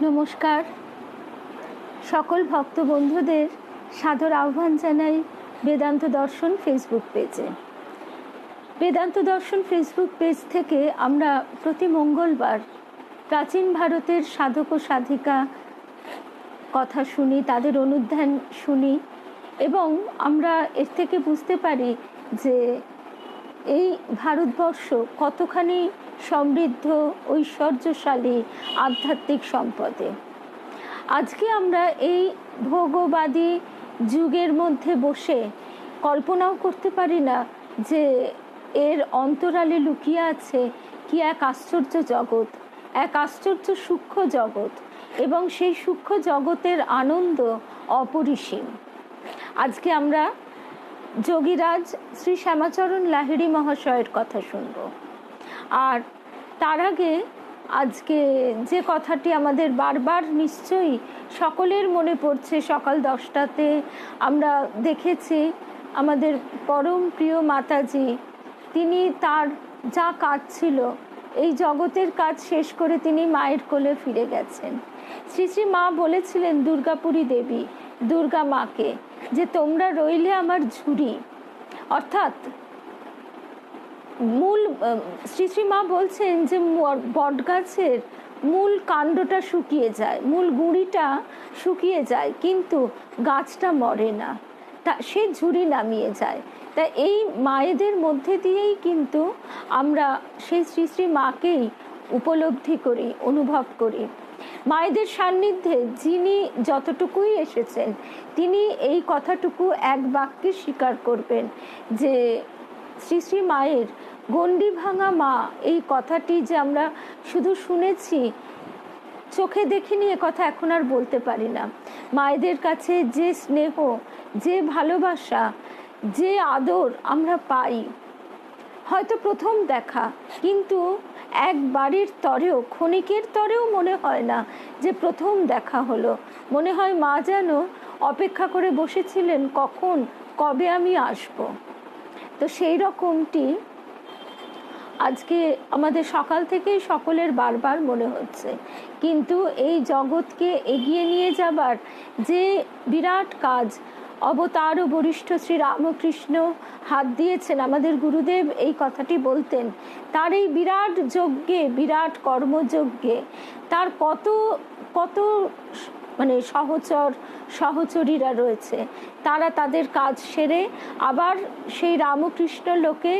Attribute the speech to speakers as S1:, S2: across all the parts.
S1: নমস্কার, সকল ভক্ত বন্ধুদের সাদর আহ্বান জানাই বেদান্ত দর্শন ফেসবুক পেজে। বেদান্ত দর্শন ফেসবুক পেজ থেকে আমরা প্রতি মঙ্গলবার প্রাচীন ভারতের সাধক ও সাধিকা কথা শুনি, তাদের অনুধ্যান শুনি এবং আমরা এর থেকে বুঝতে পারি যে এই ভারতবর্ষ কতখানি সমৃদ্ধ, ঐশ্বর্যশালী আধ্যাত্মিক সম্পদে। আজকে আমরা এই ভোগবাদী যুগের মধ্যে বসে কল্পনাও করতে পারি না যে এর অন্তরালে লুকিয়ে আছে কি এক আশ্চর্য জগৎ, এক আশ্চর্য সূক্ষ্ম জগৎ, এবং সেই সূক্ষ্ম জগতের আনন্দ অপরিসীম। আজকে আমরা যোগীরাজ শ্রী শ্যামাচরণ লাহিড়ী মহাশয়ের কথা শুনব। আর তার আগে আজকে যে কথাটি আমাদের বারবার নিশ্চয়ই সকলের মনে পড়ছে, সকাল 10টাতে আমরা দেখেছি আমাদের পরম প্রিয় মাতাজি, তিনি তার যা কাজ ছিল এই জগতের কাজ শেষ করে তিনি মায়ের কোলে ফিরে গেছেন। শ্রী শ্রী মা বলেছিলেন দুর্গাপুরী দেবী, দুর্গা মাকে, যে তোমরা রইলে আমার ঝুড়ি, অর্থাৎ মূল শ্রী শ্রী মা বলছেন যে বটগাছের মূল কাণ্ডটা শুকিয়ে যায়, মূল গুঁড়িটা শুকিয়ে যায়, কিন্তু গাছটা মরে না, তা সে ঝুড়ি নামিয়ে যায়। তা এই মায়েদের মধ্যে দিয়েই কিন্তু আমরা সেই শ্রী শ্রী মাকেই উপলব্ধি করি, অনুভব করি। মায়েদের সান্নিধ্যে যিনি যতটুকুই এসেছেন তিনি এই কথাটুকু এক বাক্যে স্বীকার করবেন যে শ্রী শ্রী মায়ের গণ্ডি ভাঙা মা, এই কথাটি যে আমরা শুধু শুনেছি, চোখে দেখিনি, এ কথা এখন আর বলতে পারি না। মায়েদের কাছে যে স্নেহ, যে ভালোবাসা, যে আদর আমরা পাই, হয়তো প্রথম দেখা, কিন্তু এক বাড়ির তরেও, ক্ষণিকের তরেও মনে হয় না যে প্রথম দেখা হলো। মনে হয় মা যেন অপেক্ষা করে বসেছিলেন কখন, কবে আমি আসব। তো সেই রকমটি আজকে আমাদের সকাল থেকেই সকলের বারবার মনে হচ্ছে। কিন্তু এই জগৎকে এগিয়ে নিয়ে যাবার যে বিরাট কাজ অবতার ও বরিষ্ঠ শ্রী রামকৃষ্ণ হাত দিয়েছেন, আমাদের গুরুদেব এই কথাটি বলতেন, তার এই বিরাট যজ্ঞে, বিরাট কর্মযজ্ঞে তার কত কত মানে সহচরীরা রয়েছে, তারা তাদের কাজ সেরে আবার সেই রামকৃষ্ণ লোকে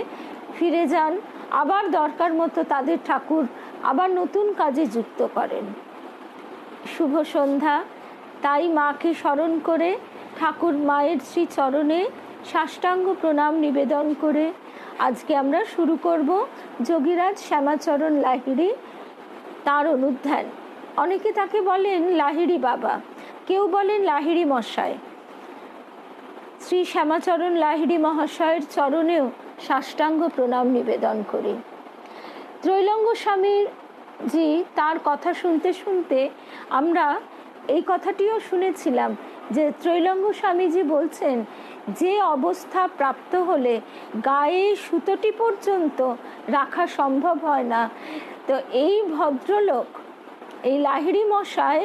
S1: ফিরে যান, আবার দরকার মতো তাদের ঠাকুর আবার নতুন কাজে যুক্ত করেন। শুভ সন্ধ্যা। তাই মাকে স্মরণ করে, ঠাকুর মায়ের শ্রী চরণে সাষ্টাঙ্গ প্রণাম নিবেদন করে আজকে আমরা শুরু করব যোগীরাজ শ্যামাচরণ লাহিড়ী, তার অনুধ্যান। অনেকে তাকে বলেন লাহিড়ী বাবা, কেউ বলেন লাহিড়ী মশাই। শ্রী শ্যামাচরণ লাহিড়ী মহাশয়ের চরণেও সাষ্টাঙ্গ প্রণাম নিবেদন করি। ত্রৈলঙ্গ স্বামীর জি তার কথা শুনতে শুনতে আমরা এই কথাটিও শুনেছিলাম যে ত্রৈলঙ্গ স্বামীজি বলছেন যে অবস্থা প্রাপ্ত হলে গায়ে সুতোটি পর্যন্ত রাখা সম্ভব হয় না, তো এই ভদ্রলোক, এই লাহিড়ী মশাই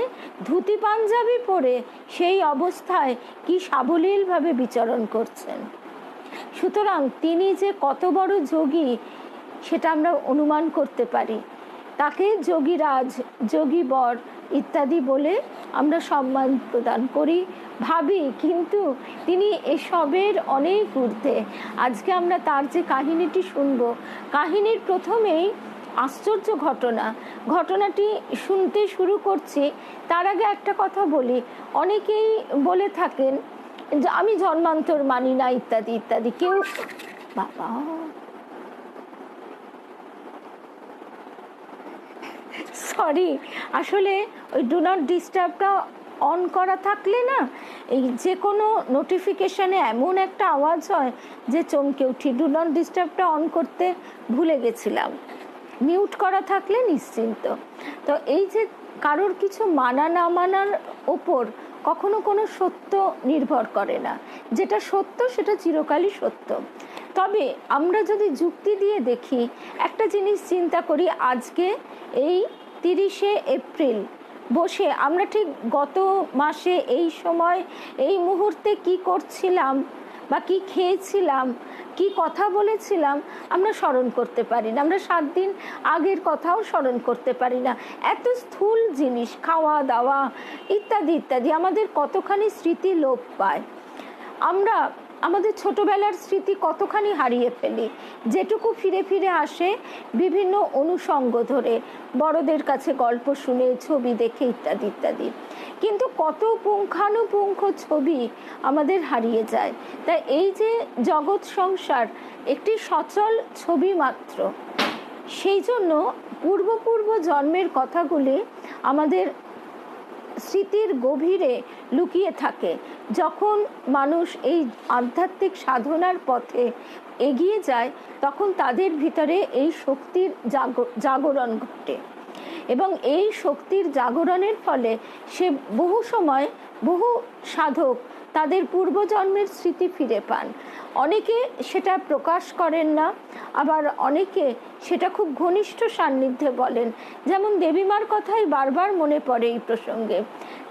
S1: ধুতি পাঞ্জাবি পরে সেই অবস্থায় কি সাবলীলভাবে বিচরণ করছেন। সুতরাং তিনি যে কত বড় যোগী সেটা আমরা অনুমান করতে পারি। তাকে যোগীরাজ, যোগীবর ইত্যাদি বলে আমরা সম্মান প্রদান করি, ভাবি, কিন্তু তিনি এসবের অনেক ঊর্ধ্বে। আজকে আমরা তার যে কাহিনীটি শুনব, কাহিনীর প্রথমেই আশ্চর্য ঘটনাটি শুনতে শুরু করছি। তার আগে একটা কথা বলি, অনেকেই বলে থাকেন যে আমি জন্মান্তর মানি না ইত্যাদি ইত্যাদি। কেউ বাবা সরি, আসলে ওই ডু নট ডিস্টার্বটা অন করা থাকলে না, এই যে কোনো নোটিফিকেশানে এমন একটা আওয়াজ হয় যে চমকে উঠি। ডু নট ডিস্টার্বটা অন করতে ভুলে গেছিলাম, মিউট করা থাকলে নিশ্চিন্ত। তো এই যে কারোর কিছু মানা না মানার ওপর কখনো কোনো সত্য নির্ভর করে না, যেটা সত্য সেটা চিরকালই সত্য। তবে আমরা যদি যুক্তি দিয়ে দেখি, একটা জিনিস চিন্তা করি, আজকে এই 30শে এপ্রিল বসে আমরা ঠিক গত মাসে এই সময় এই মুহূর্তে কি করছিলাম বা কি খেয়েছিলাম, কি কথা বলেছিলাম, আমরা স্মরণ করতে পারি না। আমরা 7 দিন আগের কথাও স্মরণ করতে পারি না। এত স্থূল জিনিস, খাওয়া দাওয়া ইত্যাদি ইত্যাদি, আমাদের কতখানি স্মৃতি লোপ পায়। আমরা আমাদের ছোটবেলার স্মৃতি কতখানি হারিয়ে ফেলি, যেটুকু ফিরে ফিরে আসে বিভিন্ন অনুষঙ্গ ধরে, বড়দের কাছে গল্প শুনে, ছবি দেখে ইত্যাদি ইত্যাদি। কিন্তু কত পুঙ্খানুপুঙ্খ ছবি আমাদের হারিয়ে যায়। তাই এই যে জগৎ সংসার একটি সচল ছবি মাত্র, সেই জন্য পূর্ব জন্মের কথাগুলি আমাদের স্মৃতির গভীরে লুকিয়ে থাকে। যখন মানুষ এই আধ্যাত্মিক সাধনার পথে এগিয়ে যায়, তখন তাদের ভিতরে এই শক্তির জাগরণ ঘটে, এবং এই শক্তির জাগরণের ফলে সে বহু সময় বহু সাধক তাদের পূর্বজন্মের স্মৃতি ফিরে পান। অনেকে সেটা প্রকাশ করেন না, আবার অনেকে সেটা খুব ঘনিষ্ঠ সান্নিধ্যে বলেন। যেমন দেবীমার কথাই বারবার মনে পড়ে এই প্রসঙ্গে।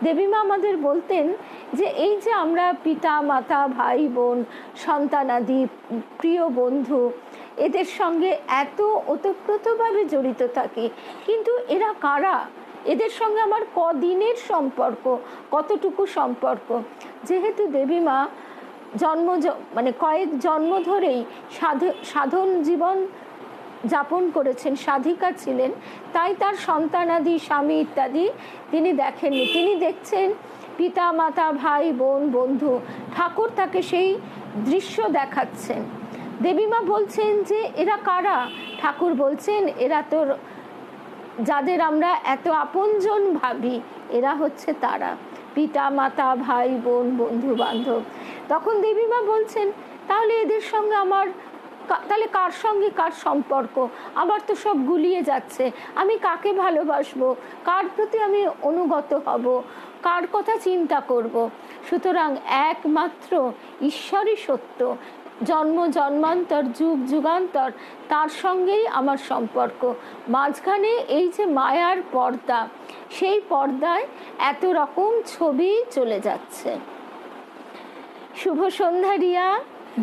S1: দেবীমা আমাদের বলতেন যে এই যে আমরা পিতা মাতা ভাই বোন সন্তানাদি প্রিয় বন্ধু এদের সঙ্গে এত ওতপ্রোতভাবে জড়িত থাকি, কিন্তু এরা কারা? এদের সঙ্গে আমার কদিনের সম্পর্ক, কতটুকু সম্পর্ক? যেহেতু দেবীমা মানে কয়েক জন্ম ধরেই সাধন জীবন যাপন করেছেন, সাধিকা ছিলেন, তাই তার সন্তানাদি স্বামী ইত্যাদি তিনি দেখেননি। তিনি দেখছেন পিতা মাতা ভাই বোন বন্ধু, ঠাকুর তাকে সেই দৃশ্য দেখাচ্ছেন। দেবীমা বলছেন যে এরা কারা? ঠাকুর বলছেন এরা তোর যাদের আমরা এত আপনজন ভাবি, এরা হচ্ছে তারা, পিতা মাতা ভাই বোন বন্ধু বান্ধব। তখন দেবীমা বলছেন তাহলে এদের সঙ্গে আমার তাহলে কার সঙ্গে কার সম্পর্ক? আমার তো সব গুলিয়ে যাচ্ছে। আমি কাকে ভালোবাসবো? কার প্রতি আমি অনুগত হব? কার কথা চিন্তা করব? সুতরাং একমাত্র ঈশ্বরই সত্য, জন্ম জন্মান্তর যুগ যুগান্তর তার সঙ্গেই আমার সম্পর্ক। মাঝখানে এই যে মায়ার পর্দা, সেই পর্দায় এত রকম ছবি চলে যাচ্ছে। শুভ সন্ধ্যা রিয়া,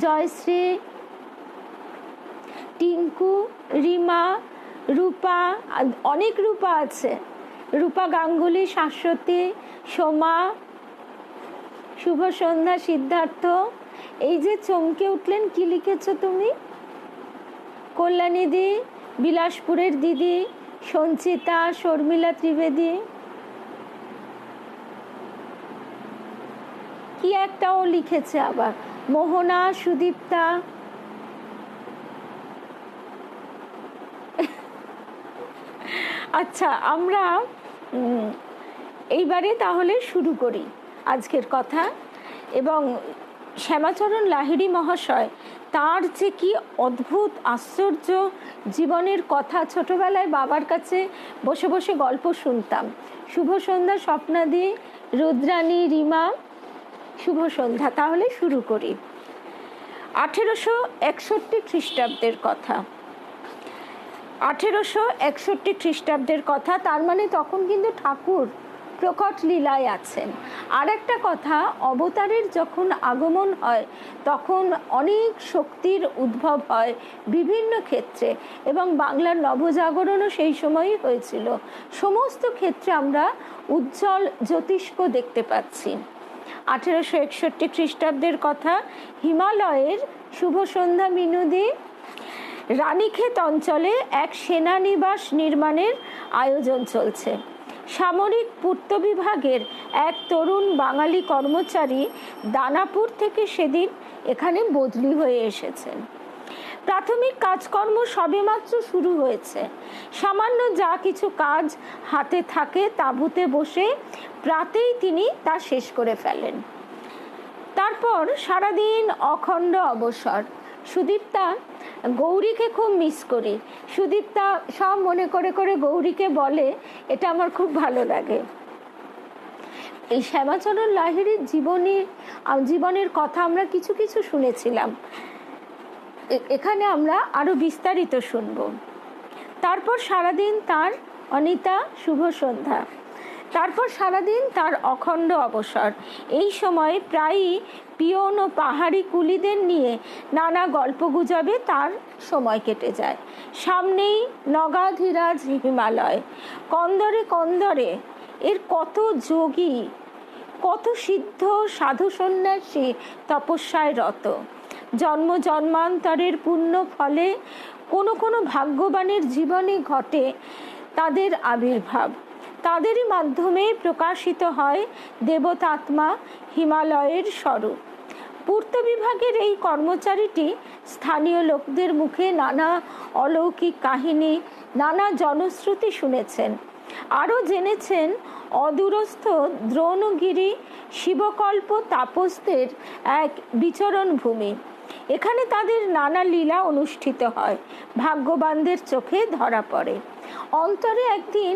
S1: জয়শ্রী, টিঙ্কু, রিমা, রূপা, অনেক রূপা আছে, রূপা গাঙ্গুলি, শাশ্বতী, সোমা, শুভ সন্ধ্যা সিদ্ধার্থ। এই যে চমকে উঠলেন, কি লিখেছো তুমি? কল্যাণীদি, বিলাসপুরের দিদি, সঞ্চিতা, শর্মিলা ত্রিবেদী, কি একটাও লিখেছে আবার, মোহনা, সুদীপ্তা। আচ্ছা, আমরা এইবারে তাহলে শুরু করি আজকের কথা। এবং শ্যামাচরণ লাহিড়ী মহাশয় তার যে কি অদ্ভুত আশ্চর্য জীবনের কথা, ছোটবেলায় বাবার কাছে বসে বসে গল্প শুনতাম। শুভ সন্ধ্যা স্বপ্নাদি, রুদ্রাণী, রিমা, শুভ সন্ধ্যা। তাহলে শুরু করি। 1861 খ্রিস্টাব্দের কথা, 1861 খ্রিস্টাব্দের কথা। তার মানে তখন কিন্তু ঠাকুর প্রকট লীলায় আছেন। আর একটা কথা, অবতারের যখন আগমন হয় তখন অনেক শক্তির উদ্ভব হয় বিভিন্ন ক্ষেত্রে, এবং বাংলার নবজাগরণও সেই সময়ই হয়েছিল। সমস্ত ক্ষেত্রে আমরা উজ্জ্বল জ্যোতিষ্ক দেখতে পাচ্ছি। 1861 খ্রিস্টাব্দের কথা। হিমালয়ের শুভ সন্ধ্যা মিনুদি, রানীক্ষেত অঞ্চলে এক সেনানিবাস নির্মাণের আয়োজন চলছে। সামরিক পূর্ত বিভাগের এক তরুণ বাঙালি কর্মচারী দানাপুর থেকে সেদিন এখানে বদলি হয়ে এসেছেন। প্রাথমিক কাজকর্ম সবেমাত্র শুরু হয়েছে। সামান্য যা কিছু কাজ হাতে থাকে তাঁবুতে বসে প্রাতেই তিনি তা শেষ করে ফেলেন। তারপর সারাদিন অখণ্ড অবসর। সুদীপ্তা গৌরীকে খুব মিস করি। সুদীপ্তা সব মনে করে করে গৌরীকে বলে, এটা আমার খুব ভালো লাগে। এই শ্যামাচরণ লাহিড়ীর জীবনের কথা আমরা কিছু কিছু শুনেছিলাম, এখানে আমরা আরো বিস্তারিত শুনব। তারপর সারাদিন তার অনিতা, শুভ সন্ধ্যা। তারপর সারাদিন তার অখণ্ড অবসর। এই সময় প্রায়ই পিয়ন ও পাহাড়ি কুলিদের নিয়ে নানা গল্পগুজবে তার সময় কেটে যায়। সামনেই নগাধিরাজ হিমালয়, কন্দরে কন্দরে এর কত যোগী, কত সিদ্ধ সাধু সন্ন্যাসী তপস্যায় রত। জন্ম জন্মান্তরের পুণ্য ফলে কোনো কোনো ভাগ্যবানের জীবনে ঘটে তাদের আবির্ভাব। তাদেরই মাধ্যমে প্রকাশিত হয় দেবতাত্মা হিমালয়ের স্বরূপ। পূর্ত বিভাগের এই কর্মচারীটি স্থানীয় লোকদের মুখে নানা অলৌকিক কাহিনী, নানা জনশ্রুতি শুনেছেন। আরও জেনেছেন অদূরস্থ দ্রোণগিরি শিবকল্প তাপসদের এক বিচরণ ভূমি। এখানে তাদের নানা লীলা অনুষ্ঠিত হয়, ভাগ্যবানদের চোখে ধরা পড়ে। অন্তরে একদিন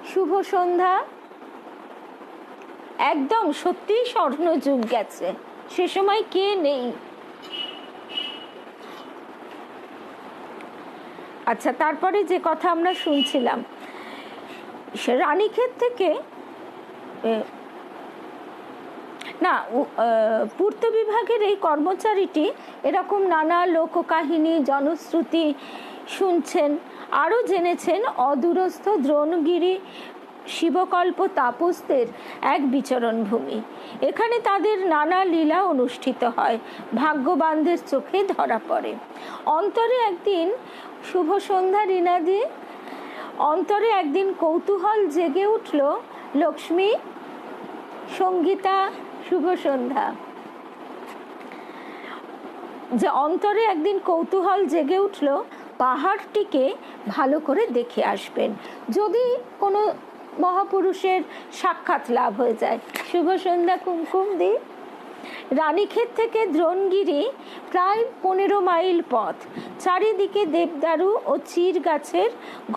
S1: শুভ সন্ধ্যা, একদম সত্যিই স্বর্ণযুগ গেছে, সে সময় কে নেই। আচ্ছা, তারপরে যে কথা আমরা শুনছিলাম, রানীক্ষেত থেকে না, পূর্ত বিভাগের এই কর্মচারীটি এরকম নানা লোককাহিনী জনশ্রুতি শুনছেন। আরও জেনেছেন অদূরস্থ দ্রোণগিরি শিবকল্প তাপসদের এক বিচরণ ভূমি। এখানে তাদের নানা লীলা অনুষ্ঠিত হয়, ভাগ্যবানদের চোখে ধরা পড়ে। অন্তরে একদিন শুভ সন্ধ্যা রিনাদি, অন্তরে একদিন কৌতূহল জেগে উঠল। লক্ষ্মী, সঙ্গীতা, শুভ সন্ধ্যা, যে অন্তরে একদিন কৌতূহল জেগে উঠল পাহাড়টিকে ভালো করে দেখে আসবেন, যদি কোনো মহাপুরুষের সাক্ষাৎ লাভ হয়ে যায়। শুভ সন্ধ্যা কুমকুম দি। রানীক্ষেত থেকে দ্রোণগিরি প্রায় 15 মাইল পথ। চারিদিকে দেবদারু ও চির গাছের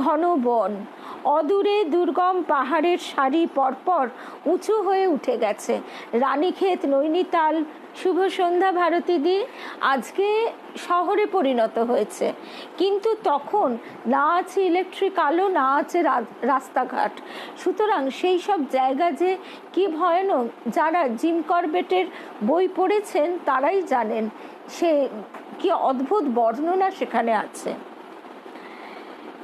S1: ঘন বন। অদূরে দুর্গম পাহাড়ের সারি পরপর উঁচু হয়ে উঠে গেছে। রানীক্ষেত, নৈনিতাল, শুভ সন্ধ্যা ভারতীদি আজকে শহরে পরিণত হয়েছে, কিন্তু তখন না আছে ইলেকট্রিক আলো, না আছে রাস্তাঘাট। সুতরাং সেই সব জায়গা যে কি ভয়ানক, যারা জিম করবেটের বই পড়েছেন তারাই জানেন সে কি অদ্ভুত বর্ণনা সেখানে আছে।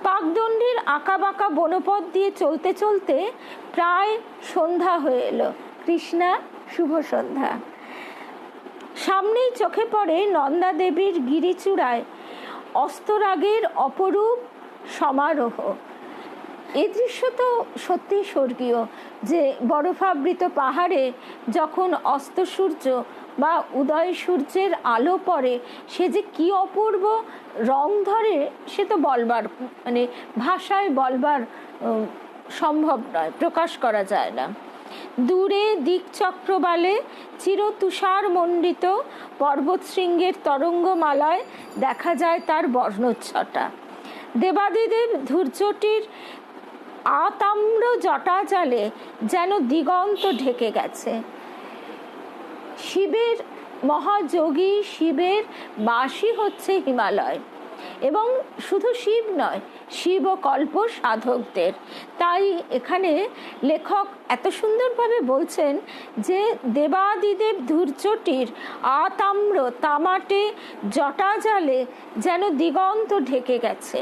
S1: পাকদণ্ডির আঁকা বাঁকা বনপথ দিয়ে চলতে চলতে প্রায় সন্ধ্যা হয়ে এলো। কৃষ্ণা, শুভ সন্ধ্যা। সামনেই চোখে পড়ে নন্দা দেবীর গিরিচূড়ায় অস্তরাগের অপরূপ সমারোহ। এই দৃশ্য তো সত্যি স্বর্গীয়, যে বরফাবৃত পাহাড়ে যখন অস্ত সূর্য বা উদয় সূর্যের আলো পড়ে, সে যে কি অপূর্ব রং ধরে সে তো বলবার, মানে ভাষায় বলবার সম্ভব নয়, প্রকাশ করা যায় না। দূরে দিকচক্রবালে চিরতুষার মণ্ডিত পর্বতশৃঙ্গের তরঙ্গমালায় দেখা যায় তার বর্ণচ্ছটা। দেবাদিদেব ধূর্যটির আতাম্র জটাজালে যেন দিগন্ত ঢেকে গেছে। শিবের মহাযোগী, শিবের বাসী হচ্ছে হিমালয়, এবং শুধু শিব নয়, শিব ও কল্প সাধকদের। তাই এখানে লেখক এত সুন্দরভাবে বলছেন যে দেবাদিদেব ধূর্যটির আতাম্র তামাটে জটাজালে যেন দিগন্ত ঢেকে গেছে।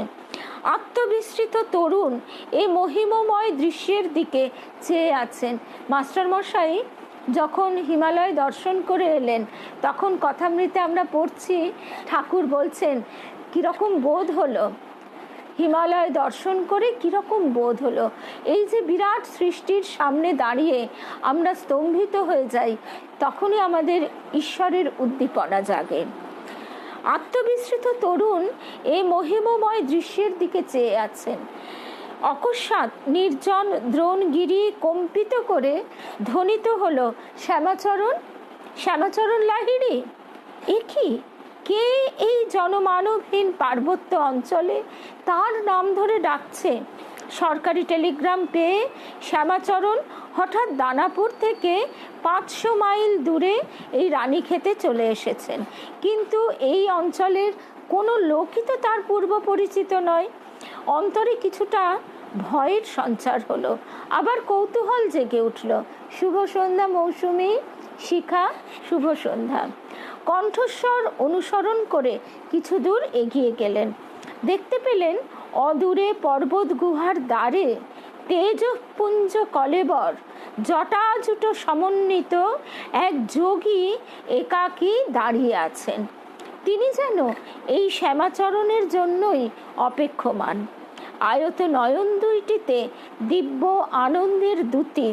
S1: আত্মবিস্মৃত তরুণ এই মহিমময় দৃশ্যের দিকে চেয়ে আছেন। মাস্টারমশাই যখন হিমালয় দর্শন করে এলেন, তখন কথামৃতে আমরা পড়ছি, ঠাকুর বলছেন কীরকম বোধ হলো, হিমালয় দর্শন করে কীরকম বোধ হলো। এই যে বিরাট সৃষ্টির সামনে দাঁড়িয়ে আমরা স্তম্ভিত হয়ে যাই, তখনই আমাদের ঈশ্বরের উদ্দীপনা জাগে। আত্মবিস্মৃত তরুণ এই মহিমময় দৃশ্যের দিকে চেয়ে আছেন। অকস্মাৎ নির্জন দ্রোণগিরি কম্পিত করে ধ্বনিত হলো, শ্যামাচরণ, শ্যামাচরণ লাহিড়ী। এ কি, কে এই জনমানবহীন পার্বত্য অঞ্চলে তার নাম ধরে ডাকছে? সরকারি টেলিগ্রাম পেয়ে শ্যামাচরণ হঠাৎ দানাপুর থেকে 500 মাইল দূরে এই রানীক্ষেতে চলে এসেছেন, কিন্তু এই অঞ্চলের কোনো লোকই তো তার পূর্ব পরিচিত নয়। অন্তরে কিছুটা ভয়ের সঞ্চার হলো, আবার কৌতূহল জেগে উঠল। শুভ সন্ধ্যা মৌসুমী, শিখা, শুভ সন্ধ্যা। কণ্ঠস্বর অনুসরণ করে কিছু দূর এগিয়ে গেলেন। দেখতে পেলেন অদূরে পর্বত গুহার দ্বারে তেজপুঞ্জ কলেবর জটাজুট সমন্বিত এক যোগী একাকী দাঁড়িয়ে আছেন। তিনি যেন এই শ্যামাচরণের জন্যই অপেক্ষমান। আয়ত নয়ন দুইটিতে দিব্য আনন্দের দ্যুতি।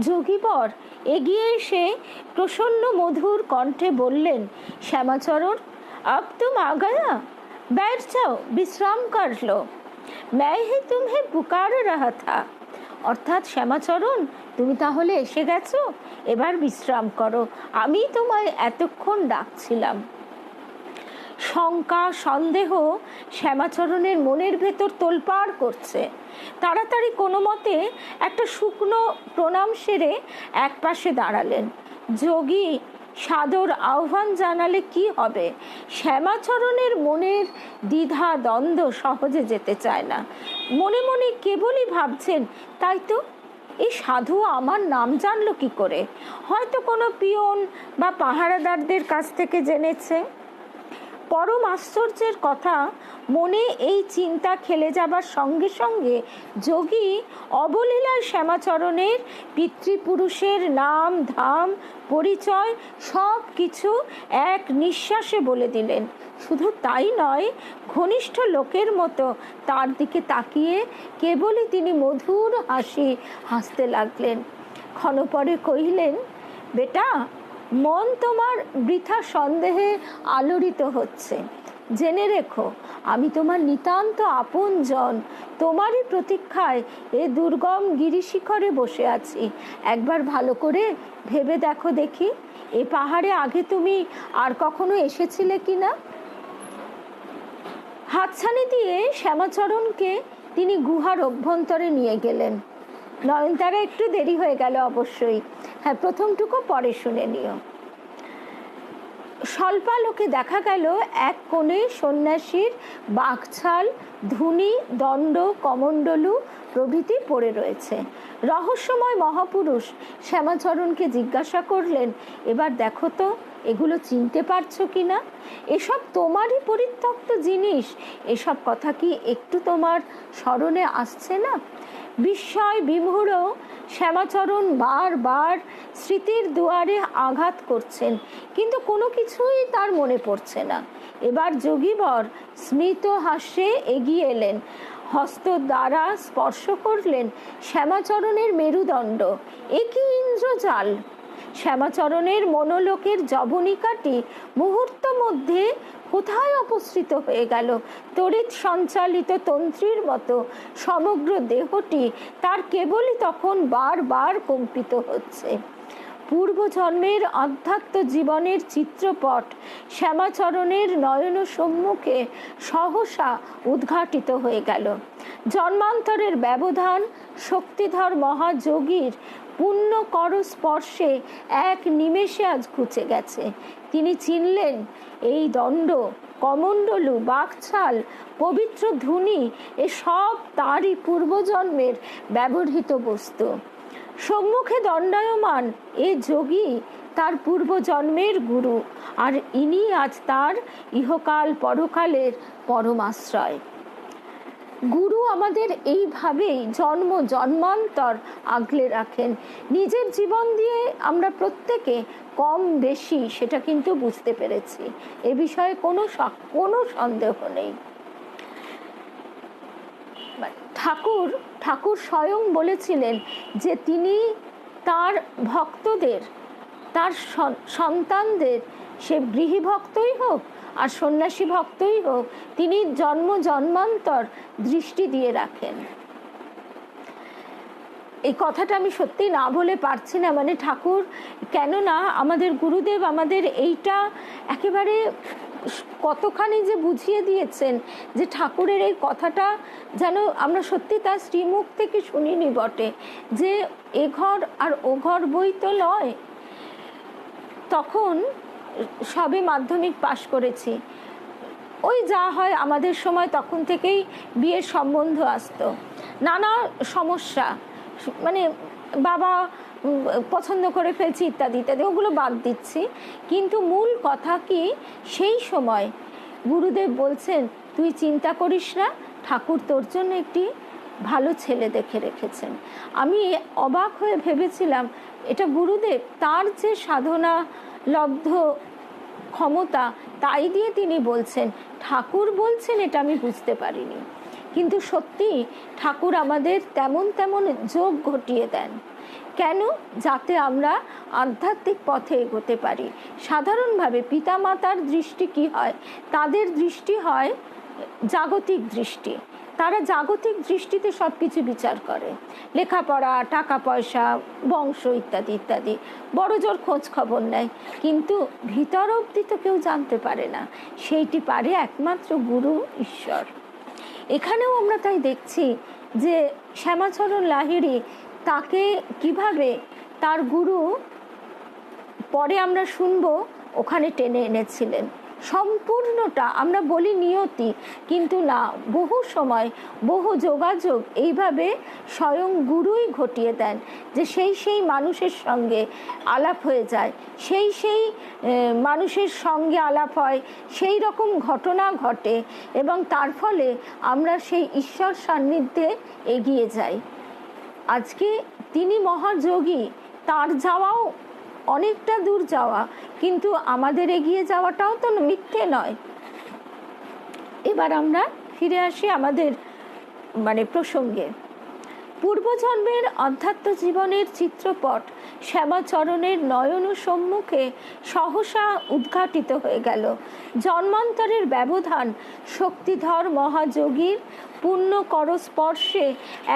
S1: যোগীবর এগিয়ে এসে প্রসন্ন মধুর কণ্ঠে বললেন, শ্যামাচরণ, अब तुम आ गया, बैठ जाओ, বিশ্রাম कर लो, मैं ही तुम्हें पुकार रहा था। অর্থাৎ শ্যামাচরণ, তুমি তাহলে এসে গেছো, এবার বিশ্রাম করো, আমি তোমায় এতক্ষণ ডাকছিলাম। শঙ্কা সন্দেহ শ্যামাচরণের মনের ভেতর তোলপাড় করছে। তাড়াতাড়ি কোনো মতে একটা শুকনো প্রণাম সেরে এক পাশে দাঁড়ালেন। যোগী সাদর আহ্বান জানালে কি হবে? শ্যামাচরণের মনের দ্বিধা দ্বন্দ্ব সহজে যেতে চায় না। মনে মনে কেবলই ভাবছেন, তাই তো, এই সাধু আমার নাম জানলো কি করে? হয়তো কোনো পিয়ন বা পাহারাদারদের কাছ থেকে জেনেছে। পরম আশ্চর্যের কথা, মনে এই চিন্তা খেলে যাবার সঙ্গে সঙ্গে যোগী অবলীলায় শ্যামাচরণের পিতৃপুরুষের নাম ধাম পরিচয় সব কিছু এক নিঃশ্বাসে বলে দিলেন। শুধু তাই নয়, ঘনিষ্ঠ লোকের মতো তার দিকে তাকিয়ে কেবলই তিনি মধুর হাসি হাসতে লাগলেন। ক্ষণপরে কহিলেন, বেটা, মন তোমার বৃথা সন্দেহে আলোড়িত হচ্ছে। জেনে রেখো, আমি তোমার নিতান্ত আপনজন, তোমারই প্রতীক্ষায় এ দুর্গম গিরিশিখরে বসে আছি। একবার ভালো করে ভেবে দেখো দেখি, এ পাহাড়ে আগে তুমি আর কখনো এসেছিলে কিনা? হাতছানি দিয়ে শ্যামাচরণকে তিনি গুহার অভ্যন্তরে নিয়ে গেলেন। নয়নতারা একটু দেরি হয়ে গেল অবশ্যই, হ্যাঁ, প্রথমটুকু পরে শুনে নিও। স্বল্পালোকে দেখা গেল এক কোণে সন্ন্যাসীর বাঘছাল, ধুনি, দণ্ড, কমণ্ডলু প্রভৃতি পড়ে রয়েছে। রহস্যময় মহাপুরুষ শ্যামাচরণকে জিজ্ঞাসা করলেন, এবার দেখো তো, এগুলো চিনতে পারছো কিনা? এসব তোমারই পরিত্যক্ত জিনিস, এসব কথা কি একটু তোমার স্মরণে আসছে না? বিস্ময় বিমূঢ় শ্যামাচরণ বারবার স্মৃতির দুয়ারে আঘাত করছেন, কিন্তু কোনো কিছুই তার মনে পড়ছে না। এবার যোগীবর স্মিত হাস্যে এগিয়ে এলেন, হস্ত দ্বারা স্পর্শ করলেন শ্যামাচরণের মেরুদণ্ড। এ কি ইন্দ্রজাল! শ্যামাচরণের মনোলোকের জবনিকাটি মুহূর্ত মধ্যে কোথায় অপসৃত হয়ে গেল। তড়িৎ সঞ্চালিত তন্ত্রীর মতো সমগ্র দেহটি তার কেবলই তখন বারবার কম্পিত হচ্ছে। পূর্বজন্মের আধ্যাত্ম জীবনের চিত্রপট শ্যামাচরণের নয়ন সম্মুখে সহসা উদ্ঘাটিত হয়ে গেল। জন্মান্তরের ব্যবধান শক্তিধর মহাযোগীর পুণ্য কর স্পর্শে এক নিমেষে আজ ঘুচে গেছে। তিনি চিনলেন, এই দণ্ড, কমণ্ডলু, বাঘছাল, পবিত্র ধুনি, এসব তারই পূর্বজন্মের ব্যবহৃত বস্তু। সম্মুখে দণ্ডায়মান এ যোগী তার পূর্বজন্মের গুরু, আর ইনি আজ তার ইহকাল পরকালের পরমাশ্রয়। গুরু আমাদের এইভাবেই জন্ম জন্মান্তর আগলে রাখেন। নিজের জীবন দিয়ে আমরা প্রত্যেকে কম বেশি সেটা কিন্তু বুঝতে পেরেছি, এ বিষয়ে কোনো সন্দেহ নেই। ঠাকুর স্বয়ং বলেছিলেন যে তিনি তার ভক্তদের, তার সন্তানদের, সে গৃহী ভক্তই হোক আর সন্ন্যাসী ভক্তই হোক, তিনি জন্ম জন্মান্তর দৃষ্টি দিয়ে রাখেন। এই কথাটা আমি সত্যি না বলে পারছি না, মানে ঠাকুর, কেননা আমাদের গুরুদেব আমাদের এইটা একেবারে কতখানি যে বুঝিয়ে দিয়েছেন, যে ঠাকুরের এই কথাটা যেন আমরা সত্যি তার শ্রীমুখ থেকে শুনিনি বটে, যে এ ঘর আর ও ঘর বই তো নয়। তখন সবে মাধ্যমিক পাশ করেছি, ওই যা হয় আমাদের সময় তখন থেকেই বিয়ের সম্বন্ধ আসতো, নানা সমস্যা, মানে বাবা পছন্দ করে ফেলছি ইত্যাদি ইত্যাদি, ওগুলো বাদ দিচ্ছি। কিন্তু মূল কথা কি, সেই সময় গুরুদেব বলছেন তুই চিন্তা করিস না, ঠাকুর তোর জন্য একটি ভালো ছেলে দেখে রেখেছেন। আমি অবাক হয়ে ভেবেছিলাম এটা গুরুদেব তার যে সাধনা লব্ধ ক্ষমতা তাই দিয়ে তিনি বলছেন, ঠাকুর বলছেন এটা আমি বুঝতে পারিনি। কিন্তু সত্যি ঠাকুর আমাদের তেমন তেমন যোগ ঘটিয়ে দেন। কেন? যাতে আমরা আধ্যাত্মিক পথে এগোতে পারি। সাধারণভাবে পিতামাতার দৃষ্টি কি হয়? তাদের দৃষ্টি হয় জাগতিক দৃষ্টি। তারা জাগতিক দৃষ্টিতে সব কিছু বিচার করে, লেখাপড়া, টাকা পয়সা, বংশ ইত্যাদি ইত্যাদি, বড় জোর খোঁজ খবর নেয়। কিন্তু ভিতর অবধি তো কেউ জানতে পারে না, সেইটি পারে একমাত্র গুরু ঈশ্বর। এখানেও আমরা তাই দেখছি যে শ্যামাচরণ লাহিড়ী তাকে কিভাবে তার গুরু, পরে আমরা শুনবো, ওখানে টেনে এনেছিলেন। সম্পূর্ণটা আমরা বলি নিয়তি, কিন্তু না, বহু সময় বহু যোগাযোগ এইভাবে স্বয়ং গুরুই ঘটিয়ে দেন যে সেই মানুষের সঙ্গে আলাপ হয়ে যায়, সেই মানুষের সঙ্গে আলাপ হয়, সেই রকম ঘটনা ঘটে এবং তার ফলে আমরা সেই ঈশ্বর সান্নিধ্যে এগিয়ে যাই। আজকে তিনি মহাযোগী, তার যাওয়াও অনেকটা দূর যাওয়া, কিন্তু আমাদের এগিয়ে যাওয়াটাও তো মিথ্যে নয়। এবার আমরা ফিরে আসি আমাদের প্রসঙ্গে। পূর্বজন্মের অধ্যাত্ম জীবনের চিত্রপট শ্যামাচরণের নয়ন সম্মুখে সহসা উদ্ঘাটিত হয়ে গেল। জন্মান্তরের ব্যবধান শক্তিধর মহাযোগীর পূর্ণ করস্পর্শে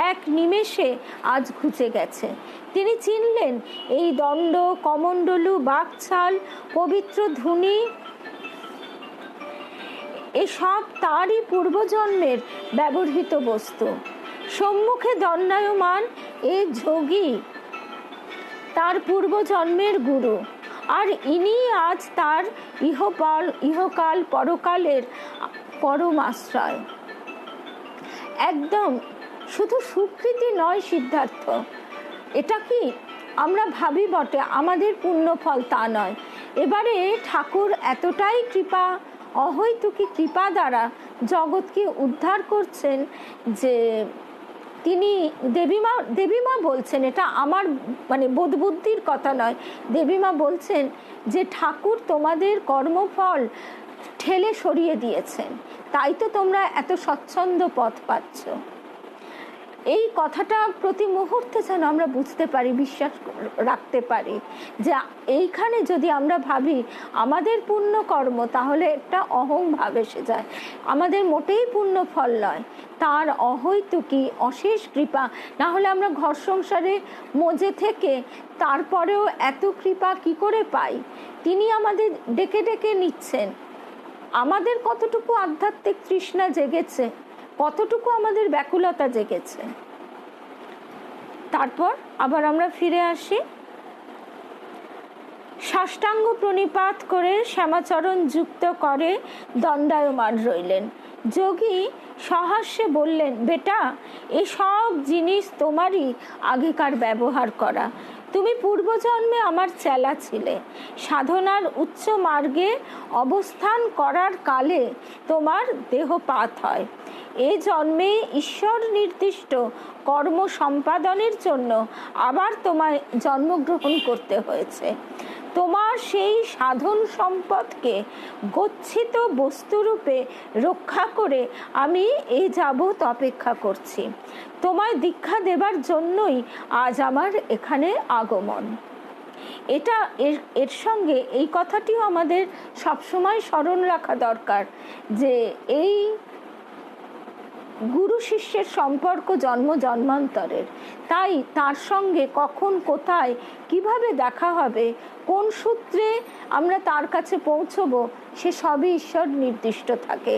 S1: এক নিমেষে আজ ঘুচে গেছে। তিনি চিনলেন এই দণ্ড, কমণ্ডলু, বাকছাল, পবিত্র ধুনি এসব তারই পূর্বজন্মের ব্যবহৃত বস্তু। সম্মুখে দণ্ডায়মান এ যোগী তার পূর্বজন্মের গুরু, আর ইনি আজ তার ইহকাল পরকালের পরম আশ্রয়। একদম শুধু স্বীকৃতি নয় সিদ্ধার্থ, এটা কি আমরা ভাবি বটে আমাদের পুণ্যফল, তা নয়। এবারে ঠাকুর এতটাই কৃপা, অহৈতুকী কৃপা দ্বারা জগৎকে উদ্ধার করছেন যে তিনি দেবীমা বলছেন, এটা আমার বোধবুদ্ধির কথা নয়, দেবীমা বলছেন যে ঠাকুর তোমাদের কর্মফল ঠেলে সরিয়ে দিয়েছেন, তাই তো তোমরা এত স্বচ্ছন্দ পথ পাচ্ছ। এই কথাটা প্রতি মুহূর্তে যেন আমরা বুঝতে পারি, বিশ্বাস রাখতে পারি যে এইখানে যদি আমরা ভাবি আমাদের পুণ্য কর্ম, তাহলে একটা অহং ভাব এসে যায়। আমাদের মোটেই পুণ্য ফল নয়, তার অহৈতুকী অশেষ কৃপা। না হলে আমরা ঘর সংসারে মজে থেকে তারপরেও এত কৃপা কি করে পাই? তিনি আমাদের ডেকে ডেকে নিচ্ছেন। আমাদের কতটুকু আধ্যাত্মিক তৃষ্ণা জেগেছে, কতটুকু আমাদের ব্যাকুলতা জেগেছে। তারপর আবার আমরা ফিরে আসি। সাষ্টাঙ্গ প্রণিপাত করে শ্যামাচরণ যুক্ত করে দণ্ডায়মান রইলেন। যোগী সহাস্যে বললেন, বেটা, এসব জিনিস তোমারই আগেকার ব্যবহার করা। তুমি পূর্বজন্মে আমার চেলা ছিলে। সাধনার উচ্চ মার্গে অবস্থান করার কালে তোমার দেহপাত হয়। এ জন্মে ঈশ্বর নির্দিষ্ট কর্ম সম্পাদনের জন্য আবার তোমায় জন্মগ্রহণ করতে হয়েছে। তোমার সেই সাধন সম্পদকে গচ্ছিত বস্তুরূপে রক্ষা করে আমি এই যাবৎ অপেক্ষা করছি। তোমায় দীক্ষা দেবার জন্যই আজ আমার এখানে আগমন। এটা এর সঙ্গে এই কথাটিও আমাদের সবসময় স্মরণ রাখা দরকার যে এই গুরু শিষ্যের সম্পর্ক জন্ম জন্মান্তরের। তাই তার সঙ্গে কখন, কোথায়, কিভাবে দেখা হবে, কোন সূত্রে আমরা তার কাছে পৌঁছবো, সে সবই ঈশ্বর নির্দিষ্ট থাকে।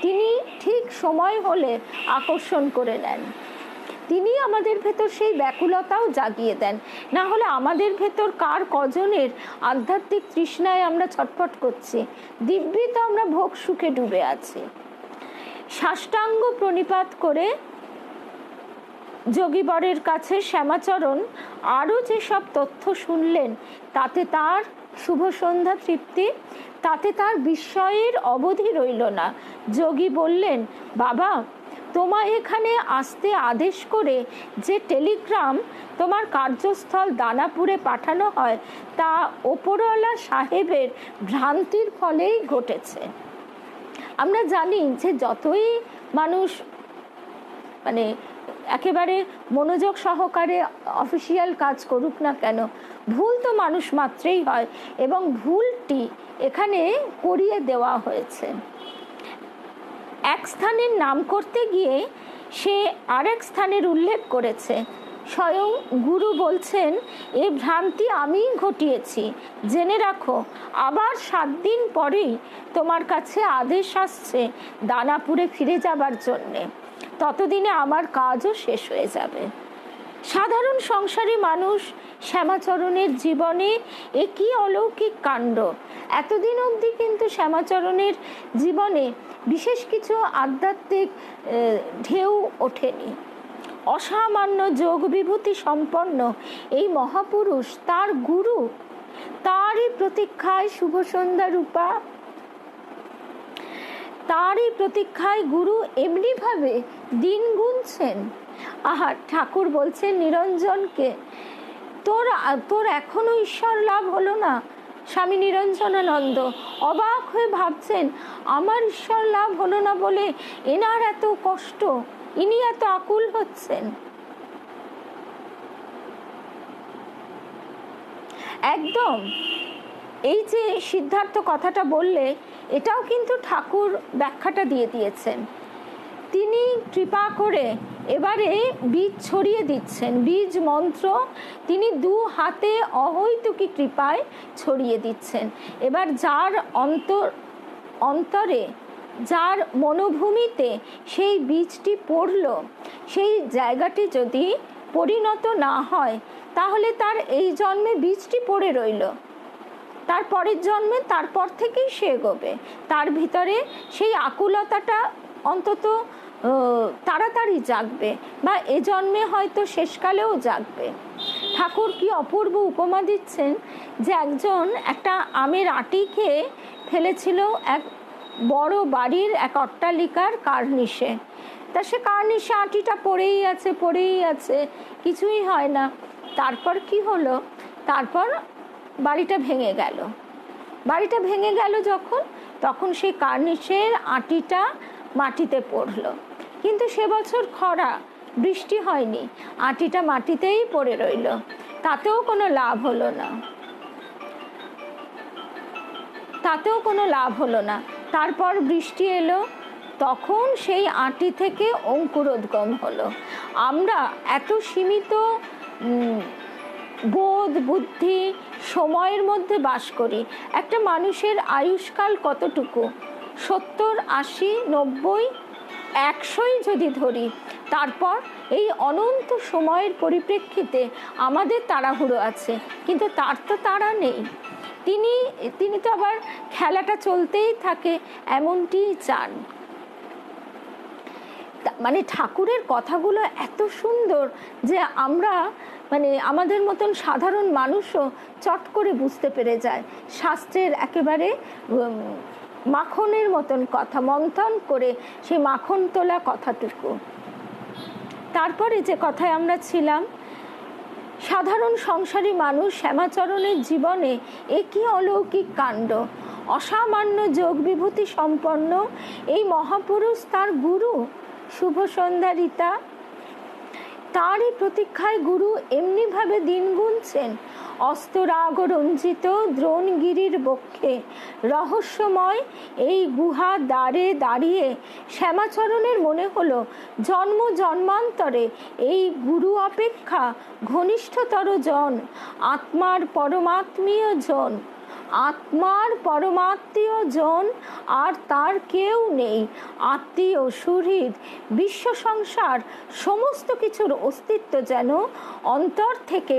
S1: তিনি ঠিক সময় হলে আকর্ষণ করে নেন। তিনি আমাদের ভেতর সেই ব্যাকুলতাও জাগিয়ে দেন। না হলে আমাদের ভেতর কার কজনের আধ্যাত্মিক তৃষ্ণায় আমরা ছটফট করছি, দিব্যি তো আমরা ভোগ সুখে ডুবে আছি। সাষ্টাঙ্গ প্রণিপাত করে যোগীবরের কাছে শ্যামাচরণ আরও যেসব তথ্য শুনলেন, তাতে তার শুভ সন্ধ্যা তৃপ্তি, তাতে তার বিস্ময়ের অবধি রইল না। যোগী বললেন, বাবা, তোমায় এখানে আসতে আদেশ করে যে টেলিগ্রাম তোমার কার্যস্থল দানাপুরে পাঠানো হয়, তা ওপরওয়ালা সাহেবের ভ্রান্তির ফলেই ঘটেছে। আমরা জানি যে যতই মানুষ মানে একেবারে মনোযোগ সহকারে অফিসিয়াল কাজ করুক না কেন, ভুল তো মানুষ মাত্রেই হয়, এবং ভুলটি এখানে করিয়ে দেওয়া হয়েছে। এক স্থানের নাম করতে গিয়ে সে আরেক স্থানের উল্লেখ করেছে। স্বয়ং গুরু বলছেন, এ ভ্রান্তি আমিই ঘটিয়েছি, জেনে রাখো। আবার 7 দিন পরেই তোমার কাছে আদেশ আসছে দানাপুরে ফিরে যাবার জন্যে, ততদিনে আমার কাজও শেষ হয়ে যাবে। সাধারণ সংসারী মানুষ শ্যামাচরণের জীবনে এ কি অলৌকিক কাণ্ড! এতদিন অবধি কিন্তু শ্যামাচরণের জীবনে বিশেষ কিছু আধ্যাত্মিক ঢেউ ওঠেনি। অসামান্য যোগ বিভূতি সম্পন্ন এই মহাপুরুষ, তার গুরু, তারই প্রতীক্ষায় শুভ সন্ধ্যা রূপা, তারই প্রতীক্ষায় গুরু এমনিভাবে দিন গুনছেন। আহা, ঠাকুর বলছেন নিরঞ্জনকে, তোর এখনো ঈশ্বর লাভ হলো না। স্বামী নিরঞ্জনানন্দ অবাক হয়ে ভাবছেন, আমার ঈশ্বর লাভ হলো না বলে এনার এত কষ্ট, ইনি এত আকুল হচ্ছেন। একদম এই যে সিদ্ধার্থ কথাটা বললে, এটাও কিন্তু ঠাকুর ব্যাখ্যাটা দিয়ে দিয়েছেন। তিনি কৃপা করে এবারে বীজ ছড়িয়ে দিচ্ছেন, বীজ মন্ত্র তিনি 2 হাতে অহৈতুকী কৃপায় ছড়িয়ে দিচ্ছেন। এবার যার অন্তরে, যার মনোভূমিতে সেই বীজটি পড়ল, সেই জায়গাটি যদি পরিণত না হয়, তাহলে তার এই জন্মে বীজটি পড়ে রইল, তার পরের জন্মে তারপর থেকেই সে এগোবে। তার ভিতরে সেই আকুলতাটা অন্তত তাড়াতাড়ি জাগবে, বা এ জন্মে হয়তো শেষকালেও জাগবে। ঠাকুর কি অপূর্ব উপমা দিচ্ছেন, যে একজন একটা আমের আটি খেয়ে ফেলেছিল এক বড় বাড়ির এক অট্টালিকার কার্নিশে। তা সে কার্নিশে আটিটা পড়েই আছে, কিছুই হয় না। তারপর কি হলো, তারপর বাড়িটা ভেঙে গেল তখন সেই কার্নিশের আটিটা মাটিতে পড়লো। কিন্তু সে বছর খরা, বৃষ্টি হয়নি, আটিটা মাটিতেই পড়ে রইল, তাতেও কোনো লাভ হলো না। তারপর বৃষ্টি এলো, তখন সেই আটি থেকে অঙ্কুরোদ্গম হলো। আমরা এত সীমিত বোধ, বুদ্ধি, সময়ের মধ্যে বাস করি। একটা মানুষের আয়ুষ্কাল কতটুকু? 70, 80, 90, 100 যদি ধরি, তারপর এই অনন্ত সময়ের পরিপ্রেক্ষিতে আমাদের তাড়াহুড়ো আছে, কিন্তু তার তো তাড়া নেই। তিনি তো আবার খেলাটা চলতেই থাকে, এমনটিই চান। মানে ঠাকুরের কথাগুলো এত সুন্দর যে আমরা আমাদের মতন সাধারণ মানুষও চট করে বুঝতে পেরে যায়। শাস্ত্রের একেবারে মাখনের মতন কথা, মন্থন করে সেই মাখন তোলা কথাটুকু। তারপরে যে কথায় আমরা ছিলাম, সাধারণ সংসারী মানুষ শ্যামাচরণের জীবনে এ কি অলৌকিক কাণ্ড! অসামান্য যোগ বিভূতি সম্পন্ন এই মহাপুরুষ, তার গুরু শুভ সন্ধ্যা রীতা, তারই প্রতীক্ষায় গুরু এমনিভাবে দিন গুনছেন। অস্তরাগ রঞ্জিত দ্রোণগিরির বক্ষে রহস্যময় এই গুহা দ্বারে দাঁড়িয়ে শ্যামাচরণের মনে হলো, জন্ম জন্মান্তরে এই গুরু অপেক্ষা ঘনিষ্ঠতর জন, আত্মার পরমাত্মীয় জন, আত্মার পরমাত্মীয় জন আর তার কেউ নেই। আত্মীয়, সুহৃদ, বিশ্ব সংসার সমস্ত কিছুর অস্তিত্ব যেন অন্তর থেকে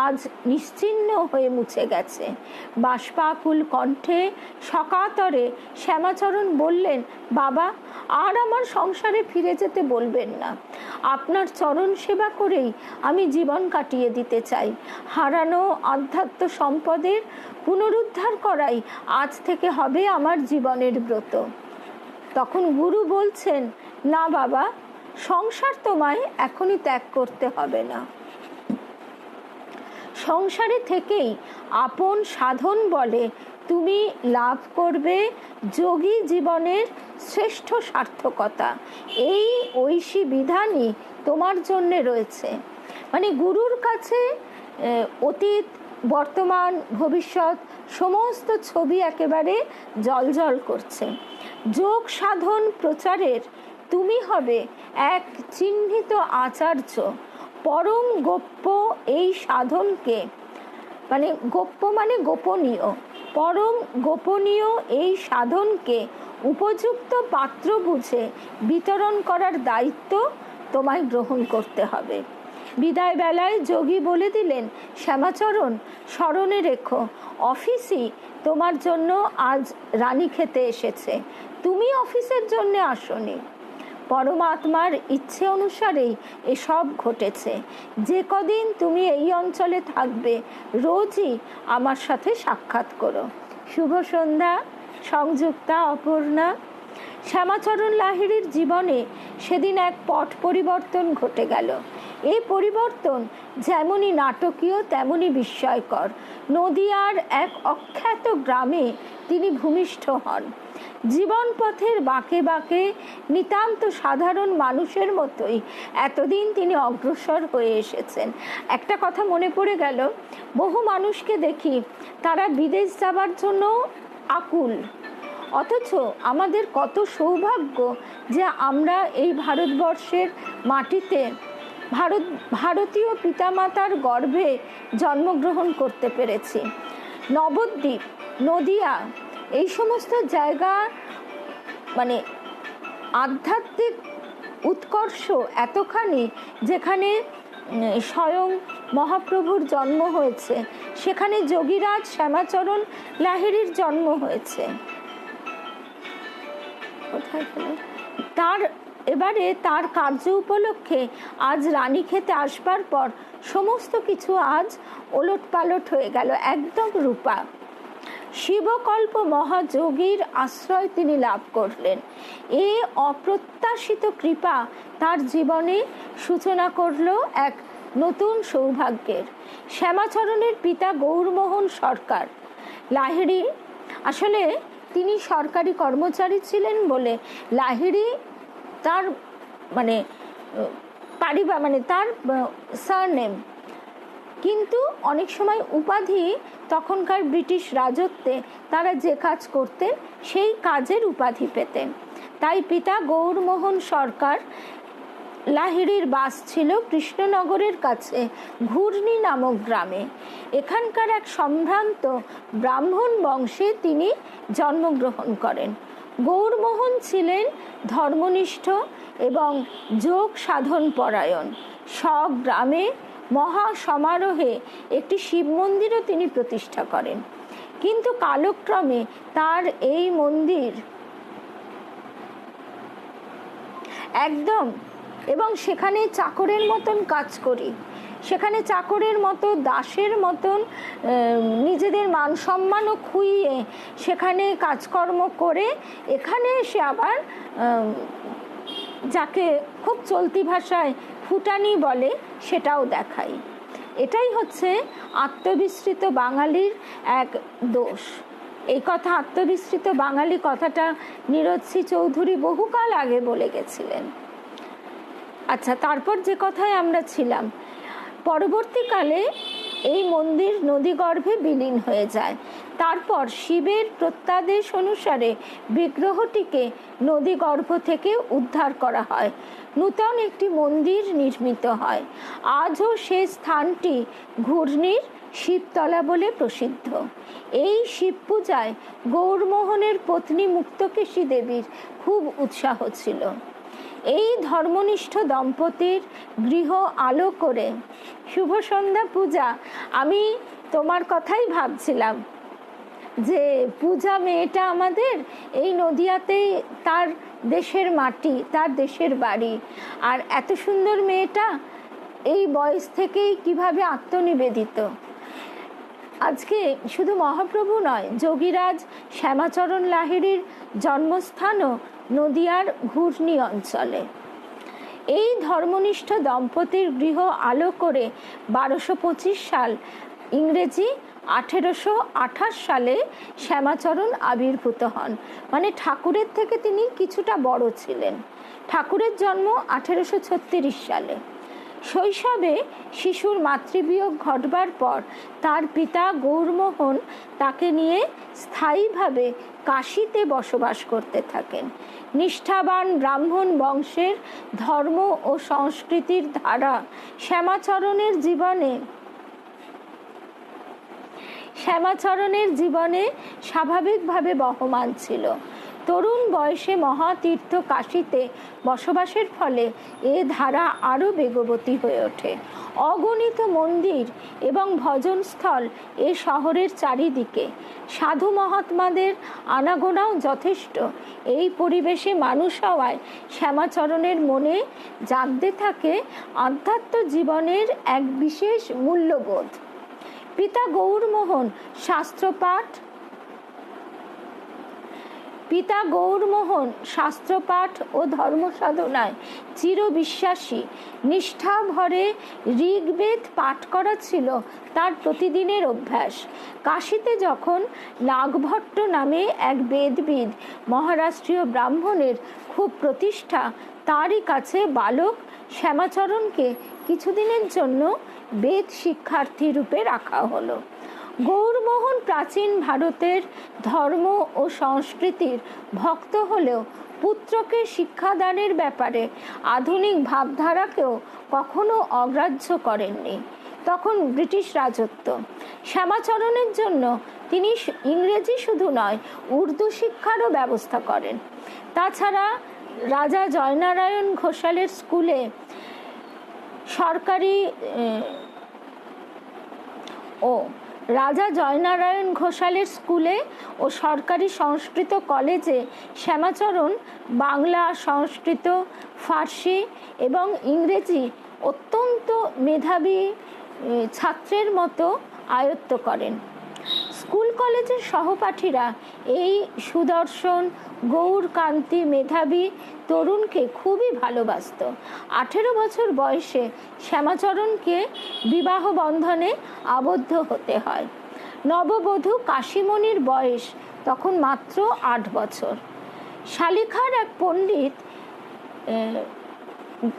S1: আজ নিশ্চিহ্ন হয়ে মুছে গেছে। বাষ্পাকুল কণ্ঠে সকাতরে শ্যামাচরণ বললেন, বাবা, আর আমার সংসারে ফিরে যেতে বলবেন না। আপনার চরণ সেবা করেই আমি জীবন কাটিয়ে দিতে চাই। হারানো আধ্যাত্ম সম্পদের পুনরুদ্ধার করাই আজ থেকে হবে আমার জীবনের ব্রত। তখন গুরু বলছেন, না বাবা, সংসার তোমায় এখনই ত্যাগ করতে হবে না। সংসারে থেকেই আপন সাধন বলে তুমি লাভ করবে যোগী জীবনের শ্রেষ্ঠ সার্থকতা। এই ঐশী বিধানই তোমার জন্যে রয়েছে। মানে গুরুর কাছে অতীত, বর্তমান, ভবিষ্যৎ সমস্ত ছবি একেবারে জলজল করছে। যোগ সাধন প্রচারের তুমি হবে এক চিহ্নিত আচার্য। পরম গোপ্য এই সাধনকে, মানে গোপ্য মানে গোপনীয়, পরম গোপনীয় এই সাধনকে উপযুক্ত পাত্র বুঝে বিতরণ করার দায়িত্ব তোমায় গ্রহণ করতে হবে। বিদায় বেলায় যোগী বলে দিলেন, শ্যামাচরণ, স্মরণে রেখো, অফিসই তোমার জন্য আজ রানী খেতে এসেছে, তুমি অফিসের জন্য আসনি। পরমাত্মার ইচ্ছে অনুসারেই এসব ঘটেছে। যে কদিন তুমি এই অঞ্চলে থাকবে, রোজই আমার সাথে সাক্ষাৎ করো। শুভ সন্ধ্যা। সংযুক্তা, অপর্ণা। শ্যামাচরণ লাহিড়ীর জীবনে সেদিন এক পট পরিবর্তন ঘটে গেল। এই পরিবর্তন যেমনই নাটকীয় তেমনই বিস্ময়কর। নদিয়ার এক অখ্যাত গ্রামে তিনি ভূমিষ্ঠ হন। জীবন পথের বাঁকে বাঁকে নিতান্ত সাধারণ মানুষের মতোই এতদিন তিনি অগ্রসর হয়ে এসেছেন। একটা কথা মনে পড়ে গেল, বহু মানুষকে দেখি তারা বিদেশ যাবার জন্য আকুল, অথচ আমাদের কত সৌভাগ্য যে আমরা এই ভারতবর্ষের মাটিতে ভারতীয় পিতামাতার গর্ভে জন্মগ্রহণ করতে পেরেছি। নবদ্বীপ, নদিয়া, এই সমস্ত জায়গা মানে আধ্যাত্মিক উৎকর্ষ এতখানি, যেখানে স্বয়ং মহাপ্রভুর জন্ম হয়েছে, সেখানে যোগীরাজ শ্যামাচরণ লাহিড়ীর জন্ম হয়েছে। তার কার্য উপলক্ষে আজ রানী খেতে আসবার পর সমস্ত কিছু আজ ওলট পালট হয়ে গেল, একদম রূপা। শিবকল্প মহাযোগীর আশ্রয় তিনি লাভ করলেন। এ অপ্রত্যাশিত কৃপা তার জীবনে সূচনা করল এক নতুন সৌভাগ্যের। শ্যামাচরণের পিতা গৌরমোহন সরকার লাহিড়ী, আসলে তিনি সরকারি কর্মচারী ছিলেন বলে লাহিড়ী তার তার সারনেম, কিন্তু অনেক সময় উপাধি তখনকার ব্রিটিশ রাজত্বে তারা যে কাজ করতেন সেই কাজের উপাধি পেতেন। তাই পিতা গৌরমোহন সরকার লাহিড়ীর বাস ছিল কৃষ্ণনগরের কাছে ঘূর্ণি নামক গ্রামে। এখানকার এক সম্ভ্রান্ত ব্রাহ্মণ বংশে তিনি জন্মগ্রহণ করেন। গৌরমোহন ছিলেন ধর্মনিষ্ঠ এবং যোগ সাধন পরায়ণ। স্বগ্রামে মহা সমারোহে একটি শিব মন্দিরও তিনি প্রতিষ্ঠা করেন। কিন্তু কালক্রমে তার এই মন্দির একদম, এবং সেখানে চাকরের মতন কাজ করি, সেখানে চাকরের মতো, দাসের মতন নিজেদের মান সম্মানও খুইয়ে সেখানে কাজকর্ম করে এখানে এসে আবার যাকে খুব চলতি ভাষায় ফুটানি বলে সেটাও দেখাই। এটাই হচ্ছে আত্মবিস্মৃত বাঙালির এক দোষ। এই কথা, আত্মবিস্মৃত বাঙালি কথাটা নীরজী চৌধুরী বহুকাল আগে বলে গেছিলেন। আচ্ছা, তারপর যে কথায় আমরা ছিলাম, পরবর্তীকালে এই মন্দির নদীগর্ভে বিলীন হয়ে যায়। তারপর শিবের প্রত্যাদেশ অনুসারে বিগ্রহটিকে নদীগর্ভ থেকে উদ্ধার করা হয়। নূতন একটি মন্দির নির্মিত হয়। আজও সে স্থানটি ঘূর্ণির শিবতলা বলে প্রসিদ্ধ। এই শিব পূজায় গৌরমোহনের পত্নী মুক্তকেশী দেবীর খুব উৎসাহ ছিল। এই ধর্মনিষ্ঠ দম্পতির গৃহ আলো করে শুভ সন্ধ্যা পূজা, আমি তোমার কথাই ভাবছিলাম যে পূজা মেয়েটা আমাদের এই নদিয়াতেই, তার দেশের মাটি, তার দেশের বাড়ি, আর এত সুন্দর মেয়েটা এই বয়স থেকেই কিভাবে আত্মনিবেদিত। আজকে শুধু মহাপ্রভু নয়, যোগীরাজ শ্যামাচরণ লাহিড়ীর জন্মস্থানও নদিয়ার ঘূর্ণি অঞ্চলে। এই ধর্মনিষ্ঠ দম্পতির গৃহ আলো করে 1225 সাল, ইংরেজি 1828 সালে শ্যামাচরণ আবির্ভূত হন। মানে ঠাকুরের থেকে তিনি কিছুটা বড় ছিলেন। ঠাকুরের জন্ম 1836 সালে। শৈশবে শিশুর মাতৃবিয়োগ ঘটবার পর তার পিতা গৌরমোহন তাকে নিয়ে স্থায়ীভাবে কাশীতে বসবাস করতে থাকেন। নিষ্ঠাবান ব্রাহ্মণ বংশের ধর্ম ও সংস্কৃতির ধারা শ্যামাচরণের জীবনে স্বাভাবিকভাবে বহমান ছিল। তরুণ বয়সে মহাতীর্থ কাশীতে বসবাসের ফলে এ ধারা আরও বেগবতী হয়ে ওঠে। অগণিত মন্দির এবং ভজনস্থল এ শহরের চারিদিকে, সাধু মহাত্মাদের আনাগোনাও যথেষ্ট। এই পরিবেশে মানুষ হওয়ায় শ্যামাচরণের মনে জাগতে থাকে আধ্যাত্ম জীবনের এক বিশেষ মূল্যবোধ। পিতা গৌরমোহন শাস্ত্রপাঠ ও ধর্মসাধনায় চিরবিশ্বাসী। নিষ্ঠা ভরে ঋগ্বেদ পাঠ করা ছিল তার প্রতিদিনের অভ্যাস। কাশীতে যখন নাগভট্ট নামে এক বেদবিদ মহারাষ্ট্রীয় ব্রাহ্মণের খুব প্রতিষ্ঠা, তারই কাছে বালক শ্যামাচরণকে কিছুদিনের জন্য বেদ শিক্ষার্থী রূপে রাখা হলো। গৌরমোহন প্রাচীন ভারতের ধর্ম ও সংস্কৃতির ভক্ত হলেও পুত্রকে শিক্ষাদানের ব্যাপারে আধুনিক ভাবধারাকেও কখনো অগ্রাহ্য করেননি। তখন ব্রিটিশ রাজত্ব। শ্যামাচরণের জন্য তিনি ইংরেজি শুধু নয়, উর্দু শিক্ষারও ব্যবস্থা করেন। তাছাড়া রাজা জয়নারায়ণ ঘোষালের স্কুলে ও সরকারি সংস্কৃত কলেজে শ্যামাচরণ বাংলা, সংস্কৃত, ফার্সি এবং ইংরেজি অত্যন্ত মেধাবী ছাত্রের মতো আয়ত্ত করেন। স্কুল কলেজের সহপাঠীরা এই সুদর্শন, গৌরকান্তি, মেধাবী তরুণকে খুবই ভালোবাসত। 18 বছর বয়সে শ্যামাচরণকে বিবাহ বন্ধনে আবদ্ধ হতে হয়। নববধূ কাশীমণির বয়স তখন মাত্র 8 বছর। শালিখার এক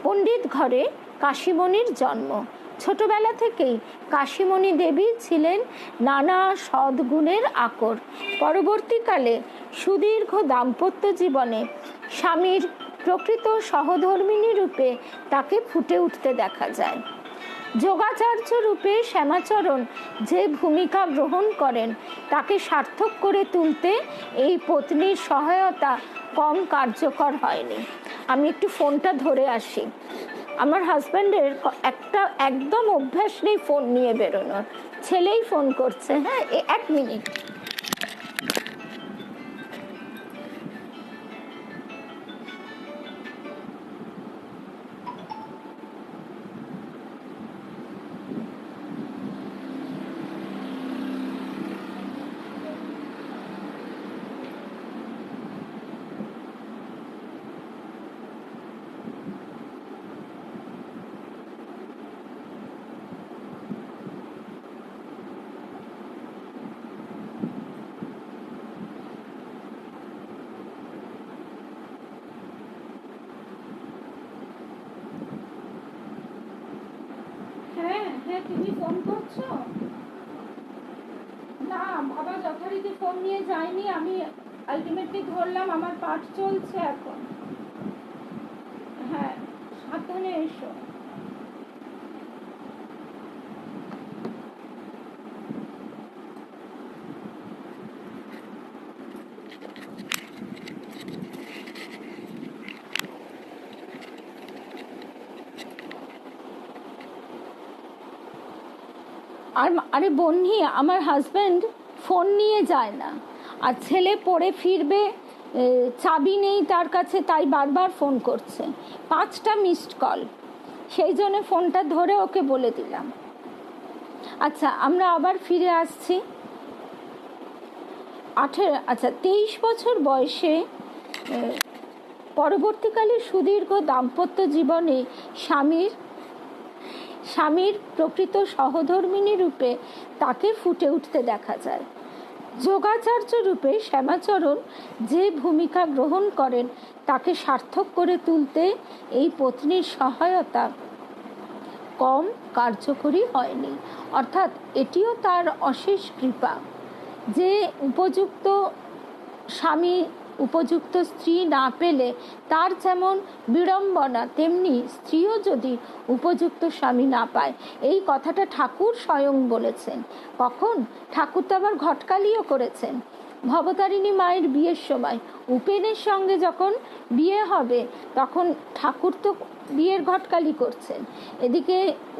S1: পণ্ডিত ঘরে কাশীমণির জন্ম। ছোটবেলা থেকেই কাশীমণি দেবী ছিলেন নানা সদ্গুণের আকর। পরবর্তীকালে সুদীর্ঘ দাম্পত্য জীবনে স্বামীর প্রকৃত সহধর্মিণী রূপে তাকে ফুটে উঠতে দেখা যায়। যোগাচার্য রূপে শ্যামাচরণ যে ভূমিকা গ্রহণ করেন তাকে সার্থক করে তুলতে এই পত্নীর সহায়তা কম কার্যকর হয়নি। আমি একটু ফোনটা ধরে আসি। আমার হাজব্যান্ডের একদম অভ্যাস নেই ফোন নিয়ে বেরোনোর, ছেলেই ফোন করছে। হ্যাঁ, 1 মিনিট। হ্যাঁ, তুমি ফোন করছো? না, বাবা যথারীতি ফোন নিয়ে যায়নি, আমি আলটিমেটলি ধরলাম, আমার পাঠ চলছে এখন। হ্যাঁ, এখানে এসো। আরে বন্ধি, আমার হাজব্যান্ড ফোন নিয়ে যায় না, আর ছেলে পড়ে ফিরবে, চাবি নেই তার কাছে, তাই বারবার ফোন করছে, 5টা মিসড কল, সেই জন্য ফোনটা ধরে ওকে বলে দিলাম। আচ্ছা, আমরা আবার ফিরে আসছি। 23 বছর বয়সে পরবর্তীকালে সুদীর্ঘ দাম্পত্য জীবনে স্বামীর প্রকৃত সহধর্মিণী রূপে তাকে ফুটে উঠতে দেখা যায়। যোগাচার্য রূপে শ্যামাচরণ যে ভূমিকা গ্রহণ করেন তাকে সার্থক করে তুলতে এই পত্নীর সহায়তা কম কার্যকরী হয়নি। অর্থাৎ এটিও তার অশেষ কৃপা যে উপযুক্ত স্বামী, উপযুক্ত স্ত্রী না পেলে তার যেমন বিড়ম্বনা, তেমনি স্ত্রীও যদি উপযুক্ত স্বামী না পায়। এই কথাটা ঠাকুর স্বয়ং বলেছেন। কখন? ঠাকুর তো আবার ঘটকালিও করেছেন। ভবতারিণী মায়ের বিয়ের সময় উপেনের সঙ্গে যখন বিয়ে হবে তখন ঠাকুর তো বিয়ের ঘটকালি করছেন, এদিকে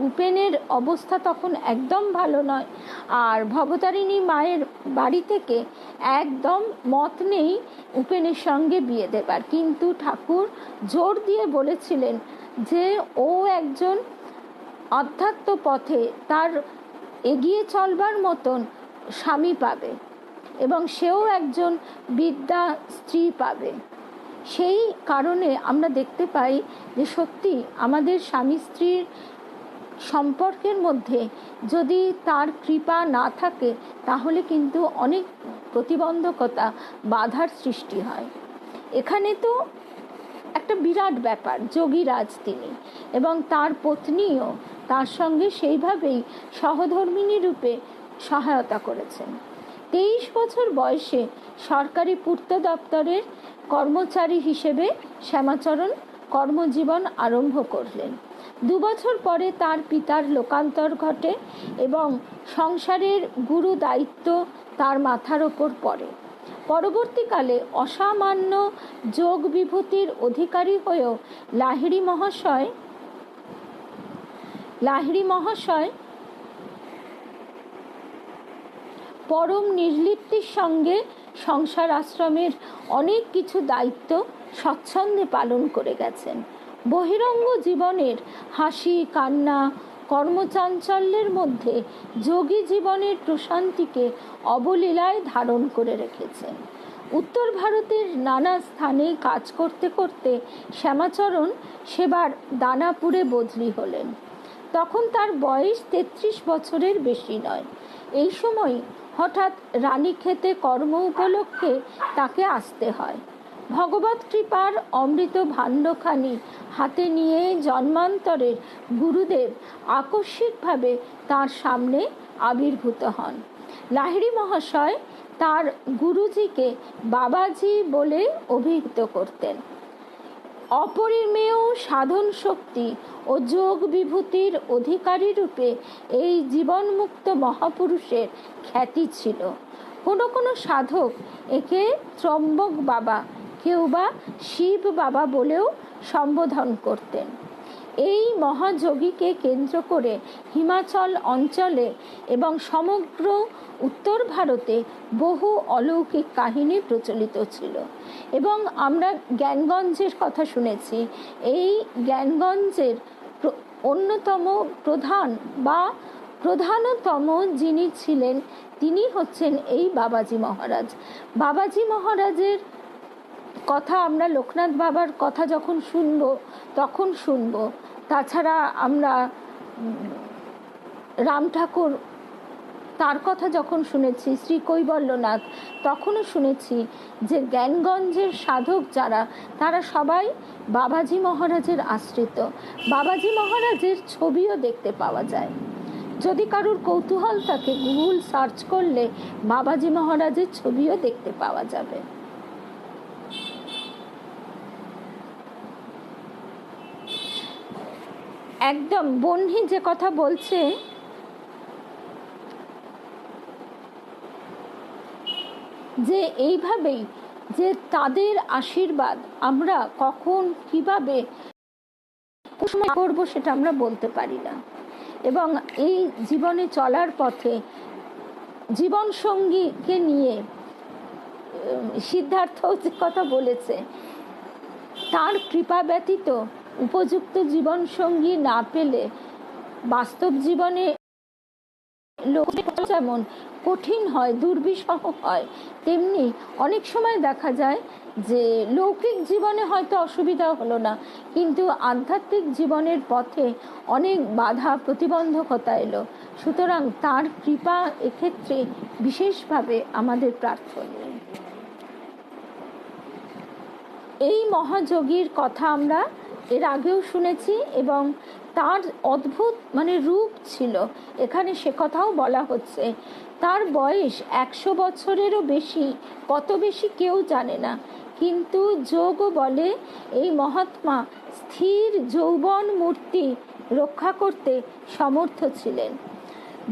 S1: উপেনের অবস্থা তখন একদম ভালো নয়। আর ভবতারিণী মায়ের বাড়ি থেকে একদম মত নেই উপেনের সঙ্গে বিয়ে দেবার, কিন্তু ঠাকুর জোর দিয়ে বলেছিলেন যে ও একজন আধ্যাত্ম পথে তার এগিয়ে চলবার মতন স্বামী পাবে এবং সেও একজন বিদ্যা স্ত্রী পাবে। সেই কারণে আমরা দেখতে পাই যে সত্যি আমাদের স্বামী স্ত্রীর সম্পর্কের মধ্যে যদি তার কৃপা না থাকে তাহলে কিন্তু অনেক প্রতিবন্ধকতা, বাধার সৃষ্টি হয়। এখানে তো একটা বিরাট ব্যাপার, যোগীরাজ তিনি এবং তার পত্নীও তার সঙ্গে সেইভাবেই সহধর্মিণী রূপে সহায়তা করেছেন। 23 বছর বয়সে সরকারি পূর্ত দপ্তরের কর্মচারী হিসেবে শ্যামাচরণ কর্মজীবন আরম্ভ করলেন। 2 বছর পরে তার পিতার লোকান্তর ঘটে এবং সংসারের গুরু দায়িত্ব তার মাথার ওপর পড়ে। পরবর্তীকালে অসামান্য যোগ বিভূতির অধিকারী হয়েও লাহিড়ী মহাশয় পরম নির্লিপ্তির সঙ্গে সংসার আশ্রমের অনেক কিছু দায়িত্ব স্বচ্ছন্দে পালন করে গেছেন। বহিরঙ্গ জীবনের হাসি কান্না কর্মচাঞ্চল্যের মধ্যে যোগী জীবনের প্রশান্তিকে অবলীলায় ধারণ করে রেখেছেন। উত্তর ভারতের নানা স্থানে কাজ করতে করতে শ্যামাচরণ সেবার দানাপুরে বদলি হলেন। তখন তার বয়স 33 বছরের বেশি নয়। এই সময় হঠাৎ রানীক্ষেতে কর্ম উপলক্ষে তাকে আসতে হয়। ভগবত কৃপার অমৃত ভাণ্ডখানি হাতে নিয়ে জন্মান্তরের গুরুদেব আকস্মিকভাবে তার সামনে আবির্ভূত হন। লাহিড়ী মহাশয় তার গুরুজিকে বাবাজি বলে অভিহিত করতেন। অপরিমেয় সাধন শক্তি ও যোগ বিভূতির অধিকারী রূপে এই জীবনমুক্ত মহাপুরুষের খ্যাতি ছিল। কোনো কোনো সাধক একে ত্রম্বক বাবা, কেউ বা শিব বাবা বলেও সম্বোধন করতেন। এই মহাযোগীকে কেন্দ্র করে হিমাচল অঞ্চলে এবং সমগ্র উত্তর ভারতে বহু অলৌকিক কাহিনী প্রচলিত ছিল এবং আমরা জ্ঞানগঞ্জের কথা শুনেছি। এই জ্ঞানগঞ্জের অন্যতম প্রধানতম যিনি ছিলেন তিনি হচ্ছেন এই বাবাজি মহারাজ। বাবাজি মহারাজের কথা আমরা লোকনাথ বাবার কথা যখন তখন শুনব। তাছাড়া আমরা রাম ঠাকুর তার কথা যখন শুনেছি, শ্রী কৈবল্যনাথ, তখনও শুনেছি যে জ্ঞানগঞ্জের সাধক যারা তারা সবাই বাবাজি মহারাজের আশ্রিত। বাবাজি মহারাজের ছবিও দেখতে পাওয়া যায়। যদি কারুর কৌতূহল থাকে গুগল সার্চ করলে বাবাজি মহারাজের ছবিও দেখতে পাওয়া যাবে। একদম বহ্নি যে কথা বলছে, যে এইভাবেই যে তাদের আশীর্বাদ আমরা কখন কিভাবে করবো সেটা আমরা বলতে পারি না। এবং এই জীবনে চলার পথে জীবন সঙ্গীকে নিয়ে সিদ্ধার্থ যে কথা বলেছে, তার কৃপা ব্যতীত উপযুক্ত জীবন সঙ্গী না পেলে বাস্তব জীবনে যেমন কঠিন হয়, দুর্বিষহ হয়, তেমনি অনেক সময় দেখা যায় যে লৌকিক জীবনে হয়তো অসুবিধা হলো না, কিন্তু আধ্যাত্মিক জীবনের পথে অনেক বাধা প্রতিবন্ধকতা এলো। সুতরাং তার কৃপা এক্ষেত্রে বিশেষভাবে আমাদের প্রার্থনীয়। এই মহাযোগীর কথা আমরা এর আগেও শুনেছি এবং তার অদ্ভুত রূপ ছিল, এখানে সে কথাও বলা হচ্ছে। তার বয়স 100 বছরেরও বেশি, কত বেশি কেউ জানে না, কিন্তু যোগ বলে এই মহাত্মা স্থির যৌবন মূর্তি রক্ষা করতে সমর্থ ছিলেন।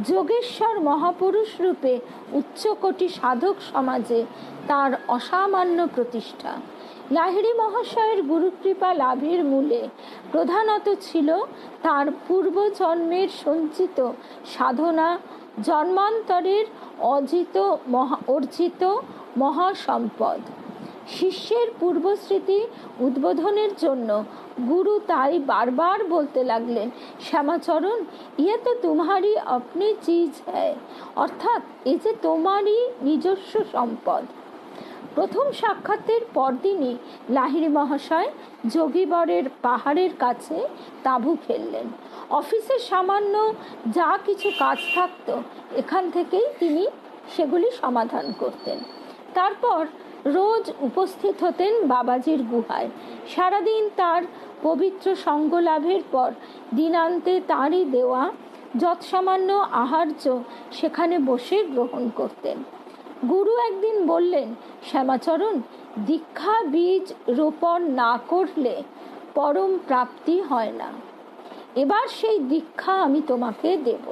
S1: যোগেশ্বর মহাপুরুষ রূপে উচ্চকোটি সাধক সমাজে তার অসামান্য প্রতিষ্ঠা। লাহিড়ী মহাশয়ের গুরুকৃপা লাভের মূলে প্রধানত ছিল তার পূর্বজন্মের সঞ্চিত সাধনা, জন্মান্তরের অর্জিত মহাসম্পদ। শিষ্যের পূর্বস্মৃতি উদ্বোধনের জন্য গুরু তাই বারবার বলতে লাগলেন, শ্যামাচরণ, ইয়ে তো তোমারই আপনি চিজ হ্যায়, অর্থাৎ এই যে তোমারই নিজস্ব সম্পদ। প্রথম সাক্ষাতের পরদিনই লাহিড়ী মহাশয় যোগীবরের পাহাড়ের কাছে তাঁবু ফেললেন। অফিসের সামান্য যা কিছু কাজ থাকত, এখান থেকেই তিনি সেগুলি সমাধান করতেন। তারপর রোজ উপস্থিত হতেন বাবাজির গুহায়। সারাদিন তার পবিত্র সঙ্গ লাভের পর দিনান্তে তাঁরই দেওয়া যৎসামান্য আহার্য সেখানে বসে গ্রহণ করতেন। গুরু একদিন বললেন, শ্যামাচরণ, দীক্ষা বীজ রোপণ না করলে পরম প্রাপ্তি হয় না। এবার সেই দীক্ষা আমি তোমাকে দেব।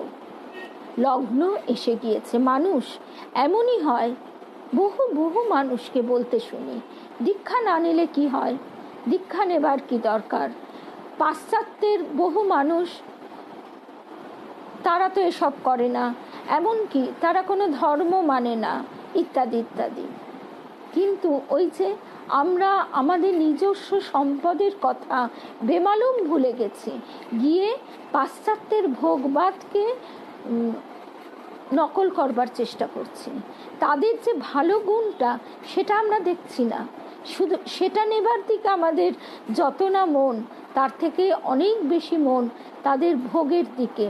S1: লগ্ন এসে গিয়েছে। মানুষ এমনই হয়, বহু বহু মানুষকে বলতে শুনি, দীক্ষা না নিলে কি হয়, দীক্ষা নেবার কি দরকার। পাশ্চাত্যের বহু মানুষ, তারা তো এসব করে না, এমনকি তারা কোনো ধর্ম মানে না, ইত্যাদি ইত্যাদি। কিন্তু ওই যে আমরা আমাদের নিজস্ব সম্পদের কথা বেমালুম ভুলে গেছি, গিয়ে পাশ্চাত্যের ভোগবাদকে নকল করবার চেষ্টা করছি। তাদের যে ভালো গুণটা সেটা আমরা দেখছি না, শুধু সেটা নেবার দিকে আমাদের যত না মন, তার থেকে অনেক বেশি মন তাদের ভোগের দিকে,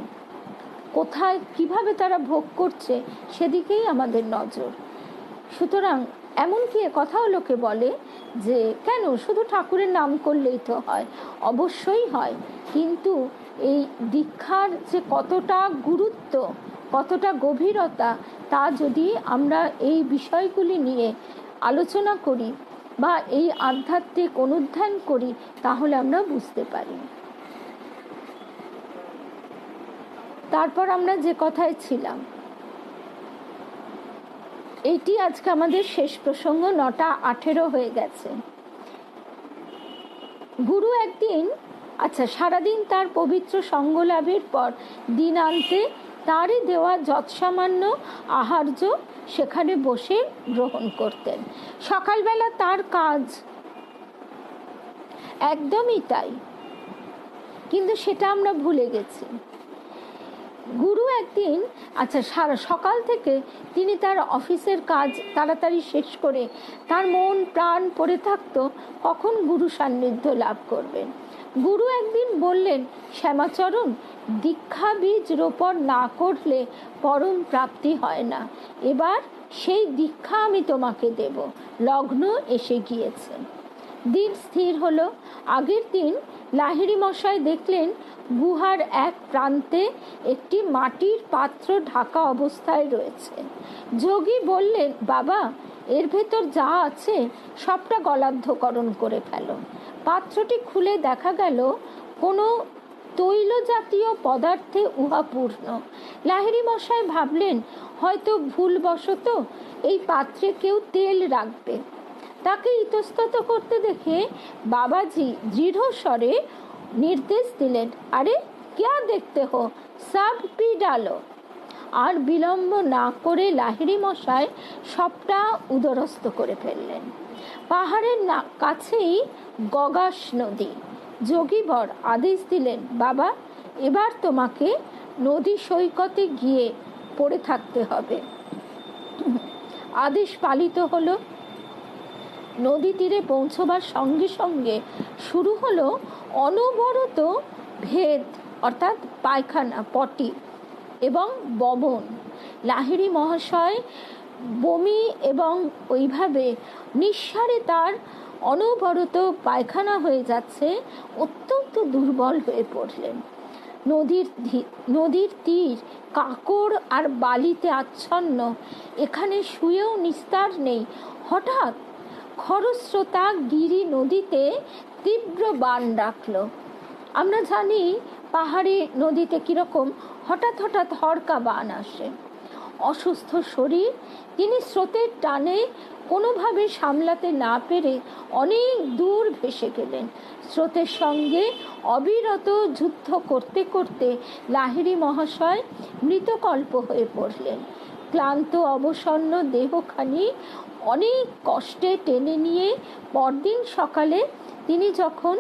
S1: কোথায় কিভাবে তারা ভোগ করছে সেদিকেই আমাদের নজর। সুতরাং এমনকি কথাও লোকে বলে যে কেন শুধু ঠাকুরের নাম করলেই তো হয়, অবশ্যই হয়, কিন্তু এই দীক্ষার যে কতটা গুরুত্ব, কতটা গভীরতা, তা যদি আমরা এই বিষয়গুলি নিয়ে আলোচনা করি বা এই আধ্যাত্মিক অনুধ্যান করি, তাহলে আমরা বুঝতে পারি। তারপর আমরা যে কথায় ছিলাম, এইটি আজকে আমাদের শেষ প্রসঙ্গ, 9:18 হয়ে গেছে। গুরু একদিন, সারাদিন তার পবিত্র সঙ্গ লাভের পর দিনান্তে তারই দেওয়া যৎসামান্য আহার্য সেখানে বসে গ্রহণ করতেন। সকালবেলা তার কাজ একদমই তাই, কিন্তু সেটা আমরা ভুলে গেছি। গুরু একদিন সারা সকাল থেকে তিনি তার অফিসের কাজ তাড়াতাড়ি শেষ করে তার মন প্রাণ পড়ে থাকতো কখন গুরু সান্নিধ্য লাভ করবেন। গুরু একদিন বললেন, শ্যামাচরণ, দীক্ষা বীজ রোপণ না করলে পরম প্রাপ্তি হয় না। এবার সেই দীক্ষা আমি তোমাকে দেব। লগ্ন এসে গিয়েছে। দিন স্থির হলো। আগের দিন লাহিড়ী মশাই দেখলেন গুহার এক প্রান্তে একটি মাটির পাত্র ঢাকা অবস্থায় রয়েছে। যোগী বললেন, বাবা, এর ভেতর যা আছে সবটা গলাদ্ধকরণ করে ফেলো। পাত্রটি খুলে দেখা গেল কোনো তৈল জাতীয় পদার্থে উহা পূর্ণ। লাহিড়ী মশাই ভাবলেন হয়তো ভুলবশত এই পাত্রে কেউ তেল রাখবে। তাকে ইতস্তত করতে দেখে বাবাজি দৃঢ় স্বরে নির্দেশ দিলেন, আরে क्या देखते हो, सब पी डालो। আর বিলম্ব না করে লাহিড়ী মশাই সবটা উদরস্থ করে ফেললেন। পাহাড়ের কাছেই গগাস নদী। যোগীবর আদেশ দিলেন, বাবা এবার তোমাকে নদী সৈকতে গিয়ে পড়ে থাকতে হবে। আদেশ পালিত হলো। নদী তীরে পৌঁছবার সঙ্গে সঙ্গে শুরু হলো অনবরত ভেদ, অর্থাৎ পায়খানা, পটি এবং বমন। লাহিড়ী মহাশয় বমি এবং ওইভাবে নিঃসারে তার অনবরত পায়খানা হয়ে যাচ্ছে, অত্যন্ত দুর্বল হয়ে পড়লেন। নদীর তীর কাকড় আর বালিতে আচ্ছন্ন, এখানে শুয়েও নিস্তার নেই। হঠাৎ খরস্রোতা গিরি নদীতে তীব্র বান ডাকল। আমরা জানি পাহাড়ি নদীতে কিরকম হঠাৎ হঠাৎ হড়কা বান আসে। অসুস্থ শরীর, তিনি স্রোতের টানে কোনোভাবে সামলাতে না পেরে অনেক দূর ভেসে গেলেন। স্রোতের সঙ্গে অবিরত যুদ্ধ করতে করতে লাহিড়ী মহাশয় মৃতকল্প হয়ে পড়লেন। ক্লান্ত অবসন্ন দেহখানি অনেক কষ্টে টেনে নিয়ে পরদিন সকালে তিনি যখন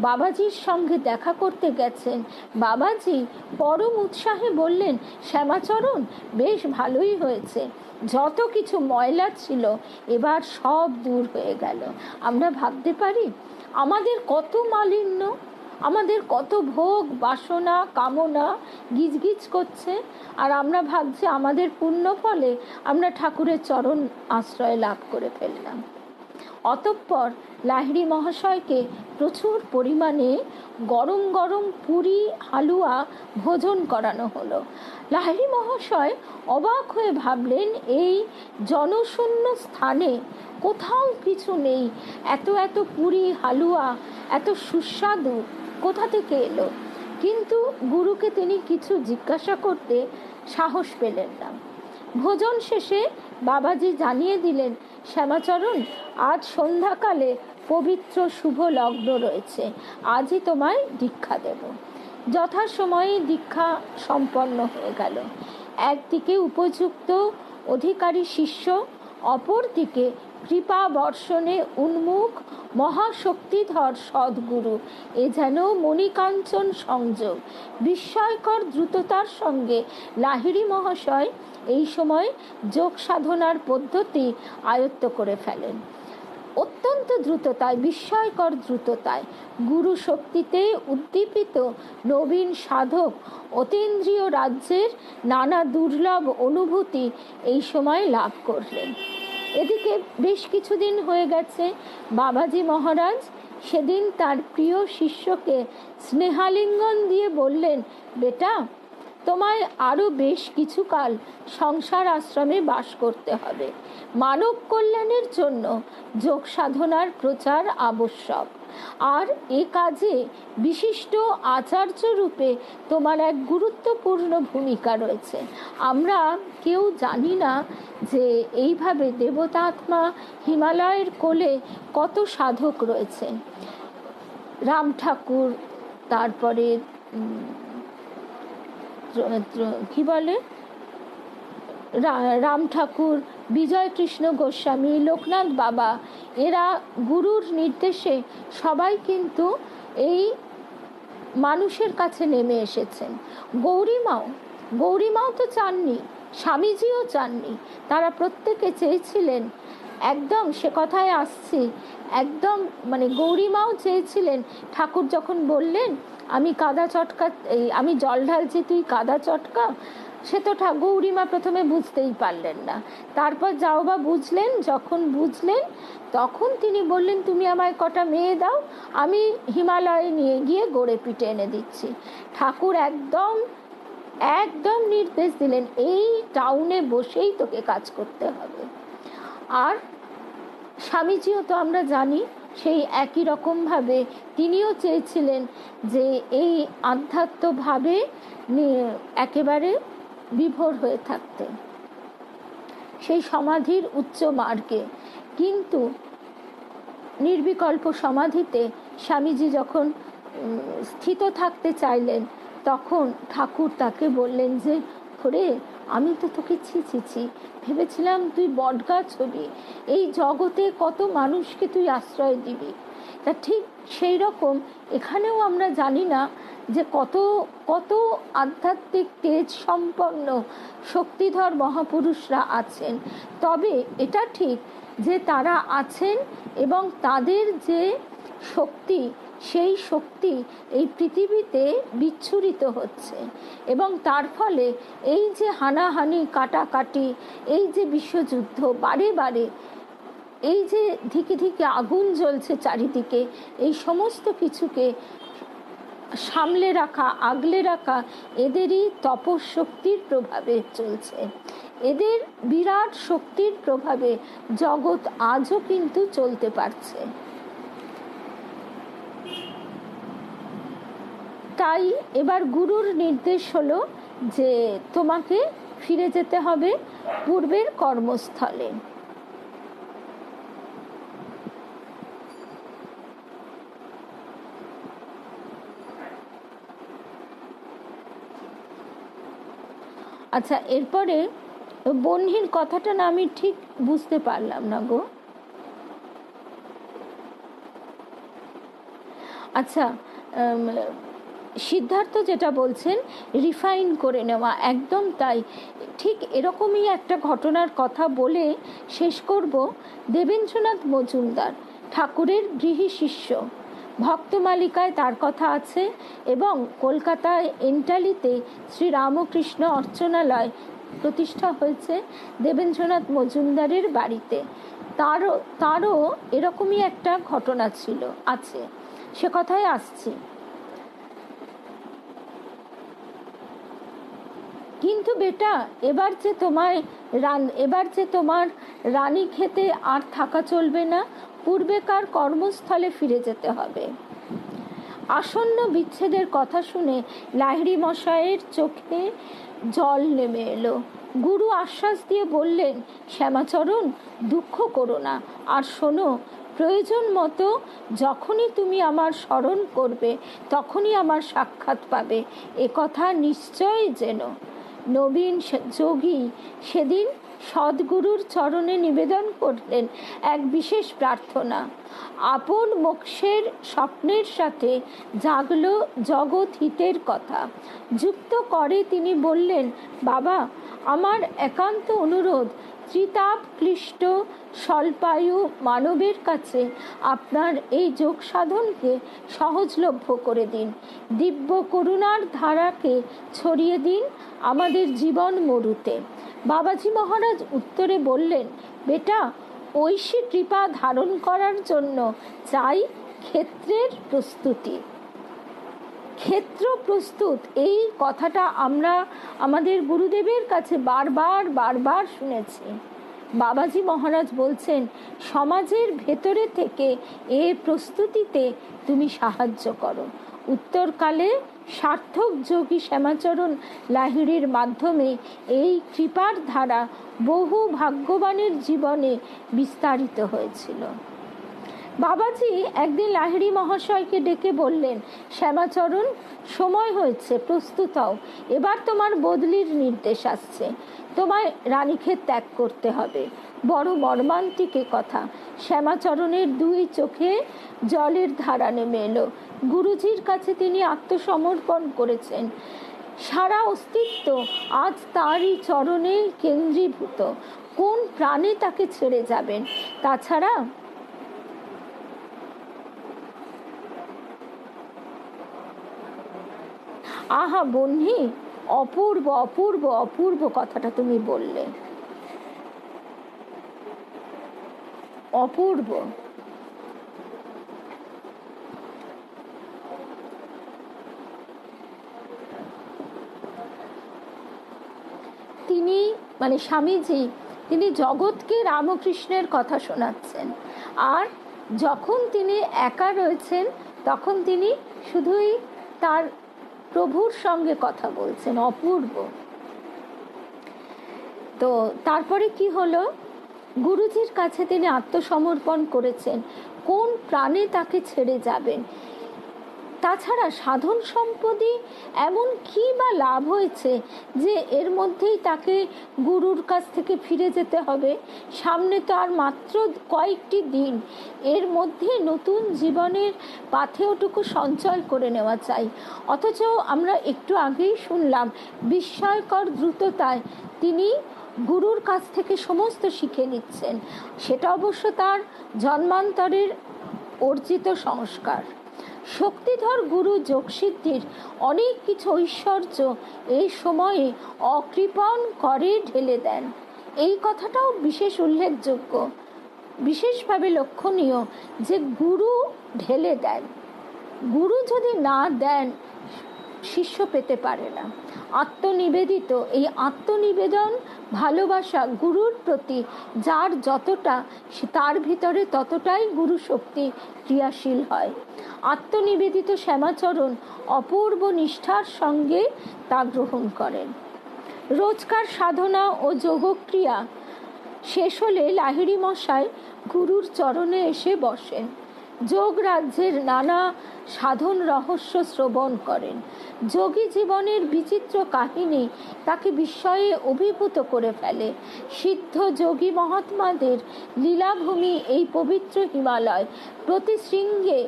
S1: বাবাজির সঙ্গে দেখা করতে গেছেন, বাবাজি পরম উৎসাহে বললেন, শ্যামাচরণ বেশ ভালোই হয়েছে, যত কিছু ময়লা ছিল এবার সব দূর হয়ে গেল। আমরা ভাবতে পারি আমাদের কত মালিন্য, আমাদের কত ভোগ বাসনা কামনা গিজগিজ করছে, আর আমরা ভাবছি আমাদের পুণ্য ফলে আমরা ঠাকুরের চরণ আশ্রয় লাভ করে ফেললাম। অতঃপর লাহিড়ী মহাশয়কে প্রচুর পরিমাণে গরম গরম পুরি হালুয়া ভোজন করানো হলো। লাহিড়ী মহাশয় অবাক হয়ে ভাবলেন, এই জনশূন্য স্থানে কোথাও কিছু নেই, এত এত পুরি হালুয়া এত সুস্বাদু কোথা থেকে এলো? কিন্তু গুরুকে তিনি কিছু জিজ্ঞাসা করতে সাহস পেলেন না। ভোজন শেষে বাবাজি জানিয়ে দিলেন, শ্যামাচরণ আজ সন্ধ্যাকালে পবিত্র শুভ লগ্ন রয়েছে, আজই তোমায় দীক্ষা দেব। যথাসময়ে দীক্ষা সম্পন্ন হয়ে গেল। একদিকে উপযুক্ত অধিকারী শিষ্য, অপরদিকে কৃপা বর্ষণে উন্মুখ মহাশক্তিধর সদ্গুরু। এ যেন মণিকাঞ্চন সংযোগ। বিস্ময়কর দ্রুততার সঙ্গে লাহিড়ী মহাশয় এই সময় যোগ সাধনার পদ্ধতি আয়ত্ত করে ফেলেন। অত্যন্ত দ্রুততায়, বিস্ময়কর দ্রুততায় গুরু শক্তিতে উদ্দীপিত নবীন সাধক অতীন্দ্রিয় রাজ্যের নানা দুর্লভ অনুভূতি এই সময় লাভ করলেন। এদিকে বেশ কিছুদিন হয়ে গেছে। বাবাজি মহারাজ সেদিন তার প্রিয় শিষ্যকে স্নেহালিঙ্গন দিয়ে বললেন, বেটা তোমায় আরও বেশ কিছুকাল সংসার আশ্রমে বাস করতে হবে। মানব কল্যাণের জন্য যোগ সাধনার প্রচার আবশ্যক, আর এ কাজে বিশিষ্ট আচার্য রূপে তোমার এক গুরুত্বপূর্ণ ভূমিকা রয়েছে। আমরা কেউ জানি না যে এইভাবে দেবতাত্মা হিমালয়ের কোলে কত সাধক রয়েছে। রাম ঠাকুর, তারপরে কি বলে রাম ঠাকুর, বিজয় কৃষ্ণ গোস্বামী, লোকনাথ বাবা, এরা গুরুর নির্দেশে সবাই কিন্তু এই মানুষের কাছে নেমে এসেছেন। গৌরীমাও তো চাননি, স্বামীজিও চাননি, তারা প্রত্যেকে চেয়েছিলেন, একদম সে কথায় আসছি, একদম মানে গৌরীমাও চেয়েছিলেন, ঠাকুর যখন বললেন আমি কাদা চটকা, আমি জল ঢালছি তুই কাদা চটকা, সে তো গৌরীমা প্রথমে বুঝতেই পারলেন না। তারপর যাও বা বুঝলেন, যখন বুঝলেন তখন তিনি বললেন, তুমি আমায় কটা মেয়ে দাও, আমি হিমালয়ে নিয়ে গিয়ে গড়ে পিটে এনে দিচ্ছি। ঠাকুর একদম একদম নির্দেশ দিলেন, এই টাউনে বসেই তোকে কাজ করতে হবে। আর স্বামীজিও তো আমরা জানি সেই একই রকমভাবে তিনিও চেয়েছিলেন যে এই আধ্যাত্মভাবে একেবারে বিভোর হয়ে থাকতে, সেই সমাধির উচ্চ মার্গে। কিন্তু নির্বিকল্প সমাধিতে স্বামীজি যখন স্থিত থাকতে চাইলেন, তখন ঠাকুর তাকে বললেন যে, ওরে আমি তো তোকে ছি ভেবেছিলাম তুই বটগাছ হবি, এই জগতে কত মানুষকে তুই আশ্রয় দিবি। তা ঠিক সেই রকম এখানেও আমরা জানি না যে কত কত আধ্যাত্মিক তেজ সম্পন্ন শক্তিধর মহাপুরুষরা আছেন। তবে এটা ঠিক যে তারা আছেন এবং তাদের যে শক্তি, সেই শক্তি এই পৃথিবীতে বিচ্ছুরিত হচ্ছে, এবং তার ফলে এই যে হানাহানি কাটাকাটি, এই যে বিশ্বযুদ্ধ বারে বারে, এই যে ধিকে ধিকে আগুন জ্বলছে চারিদিকে, এই সমস্ত কিছুকে সামলে রাখা, আগলে রাখা এদেরই তপশক্তির প্রভাবে চলছে। এদের বিরাট শক্তির প্রভাবে জগৎ আজও কিন্তু চলতে পারছে। তাই এবার গুরুর নির্দেশ হলো যে তোমাকে ফিরে যেতে হবে পূর্বের কর্মস্থলে। আচ্ছা, এরপরে বহ্নির কথাটা না আমি ঠিক বুঝতে পারলাম না গো। আচ্ছা, সিদ্ধার্থ যেটা বলছেন রিফাইন করে নেওয়া, একদম তাই। ঠিক এরকমই একটা ঘটনার কথা বলে শেষ করব। দেবেন্দ্রনাথ মজুমদার ঠাকুরের গৃহী শিষ্য, ভক্তমালিকায় তার কথা আছে, এবং কলকাতায় এন্টালিতে শ্রী রামকৃষ্ণ অর্চনালয় প্রতিষ্ঠা হয়েছে দেবেন্দ্রনাথ মজুমদারের বাড়িতে। তারও এরকমই একটা ঘটনা ছিল, আছে, সে কথায় আসছি। কিন্তু বেটা, এবার যে তোমার রানী খেতে আর থাকা চলবে না, পূর্বেকার কর্মস্থলে ফিরে যেতে হবে। আসন্ন বিচ্ছেদের কথা শুনে লাহিড়ী মশাইয়ের চোখে জল নেমে এলো। গুরু আশ্বাস দিয়ে বললেন, শ্যামাচরণ, দুঃখ করো না, আর শোনো, প্রয়োজন মতো যখনই তুমি আমার স্মরণ করবে তখনই আমার সাক্ষাৎ পাবে, এ কথা নিশ্চয় যেন। নবীন যোগী সেদিন সদ্গুরুর চরণে নিবেদন করলেন এক বিশেষ প্রার্থনা। আপন মোক্ষের স্বপ্নের সাথে জাগলো জগৎ হিতের কথা যুক্ত করে তিনি বললেন, বাবা, আমার একান্ত অনুরোধ, ত্রিতাপ ক্লিষ্ট স্বল্পায়ু মানবের কাছে আপনার এই যোগ সাধনকে সহজলভ্য করে দিন, দিব্য করুণার ধারাকে ছড়িয়ে দিন আমাদের জীবন মরুতে। বাবাজি মহারাজ উত্তরে বললেন, বেটা, ঐশী কৃপা ধারণ করার জন্য চাই ক্ষেত্রের প্রস্তুতি। ক্ষেত্র প্রস্তুত, এই কথাটা আমরা আমাদের গুরুদেবের কাছে বারবার শুনেছি। বাবাজি মহারাজ বলছেন, সমাজের ভেতরে থেকে এ প্রস্তুতিতে তুমি সাহায্য করো। উত্তরকালে সার্থক যোগী শ্যামাচরণ লাহিড়ীর মাধ্যমে এই কৃপার ধারা বহু ভাগ্যবানের জীবনে বিস্তারিত হয়েছিল। বাবাজি একদিন লাহিড়ী মহাশয়কে ডেকে বললেন, শ্যামাচরণ, সময় হয়েছে, প্রস্তুত হও, এবার তোমার বদলির নির্দেশ আসছে, তোমায় রানীক্ষেত ত্যাগ করতে হবে। বড় মর্মান্তিক কথা। শ্যামাচরণের দুই চোখে জলের ধারা নেমে এলো। গুরুজির কাছে তিনি আত্মসমর্পণ করেছেন, সারা অস্তিত্ব আজ তারই চরণে কেন্দ্রীভূত, কোন প্রাণে তাকে ছেড়ে যাবেন? তাছাড়া আহা বহ্নি, অপূর্ব অপূর্ব অপূর্ব কথাটা তুমি বললে, অপূর্ব। তিনি মানে স্বামীজি, তিনি জগৎকে রামকৃষ্ণের কথা শোনাচ্ছেন, আর যখন তিনি একা রয়েছেন তখন তিনি শুধুই তার প্রভুর সঙ্গে কথা বলছেন। অপূর্ব। তো তারপরে কি হলো, গুরুজির কাছে তিনি আত্মসমর্পণ করেছেন, কোন প্রাণে তাকে ছেড়ে যাবেন। তাছাড়া সাধন সম্পদে এমন কি বা লাভ হয়েছে যে এর মধ্যেই তাকে গুরুর কাছ থেকে ফিরে যেতে হবে। সামনে তো আর মাত্র কয়েকটি দিন, এর মধ্যে নতুন জীবনের পাথেয়টুকু সঞ্চয় করে নেওয়া চাই। অথচ আমরা একটু আগেই শুনলাম বিস্ময়কর দ্রুততায় তিনি গুরুর কাছ থেকে সমস্ত শিখে নিচ্ছেন। সেটা অবশ্য তার জন্মান্তরের অর্জিত সংস্কার। শক্তিধর গুরু যোগসিদ্ধির অনেক কিছু ঐশ্বর্য এই সময়ে অকৃপণ করে ঢেলে দেন। এই কথাটাও বিশেষ উল্লেখযোগ্য, বিশেষভাবে লক্ষণীয় যে গুরু ঢেলে দেন। গুরু যদি না দেন শিষ্য পেতে পারে না। আত্মনিবেদিত, এই আত্মনিবেদন ভালোবাসা গুরুর প্রতি যার যতটা, তার ভিতরে ততটাই গুরু শক্তি ক্রিয়াশীল হয়। আত্মনিবেদিত শ্যামাচরণ অপূর্ব নিষ্ঠার সঙ্গে তা গ্রহণ করেন। রোজকার সাধনা ও যোগক্রিয়া শেষ হলে লাহিড়ী মশাই গুরুর চরণে এসে বসেন। যোগ রাজ্যের নানা সাধন রহস্য শ্রবণ করেন। যোগী জীবনের বিচিত্র কাহিনী তাকে বিস্ময়ে অভিভূত করে ফেলে। সিদ্ধ যোগী মহাত্মাদের লীলাভূমি এই পবিত্র হিমালয়, প্রতি শৃঙ্গে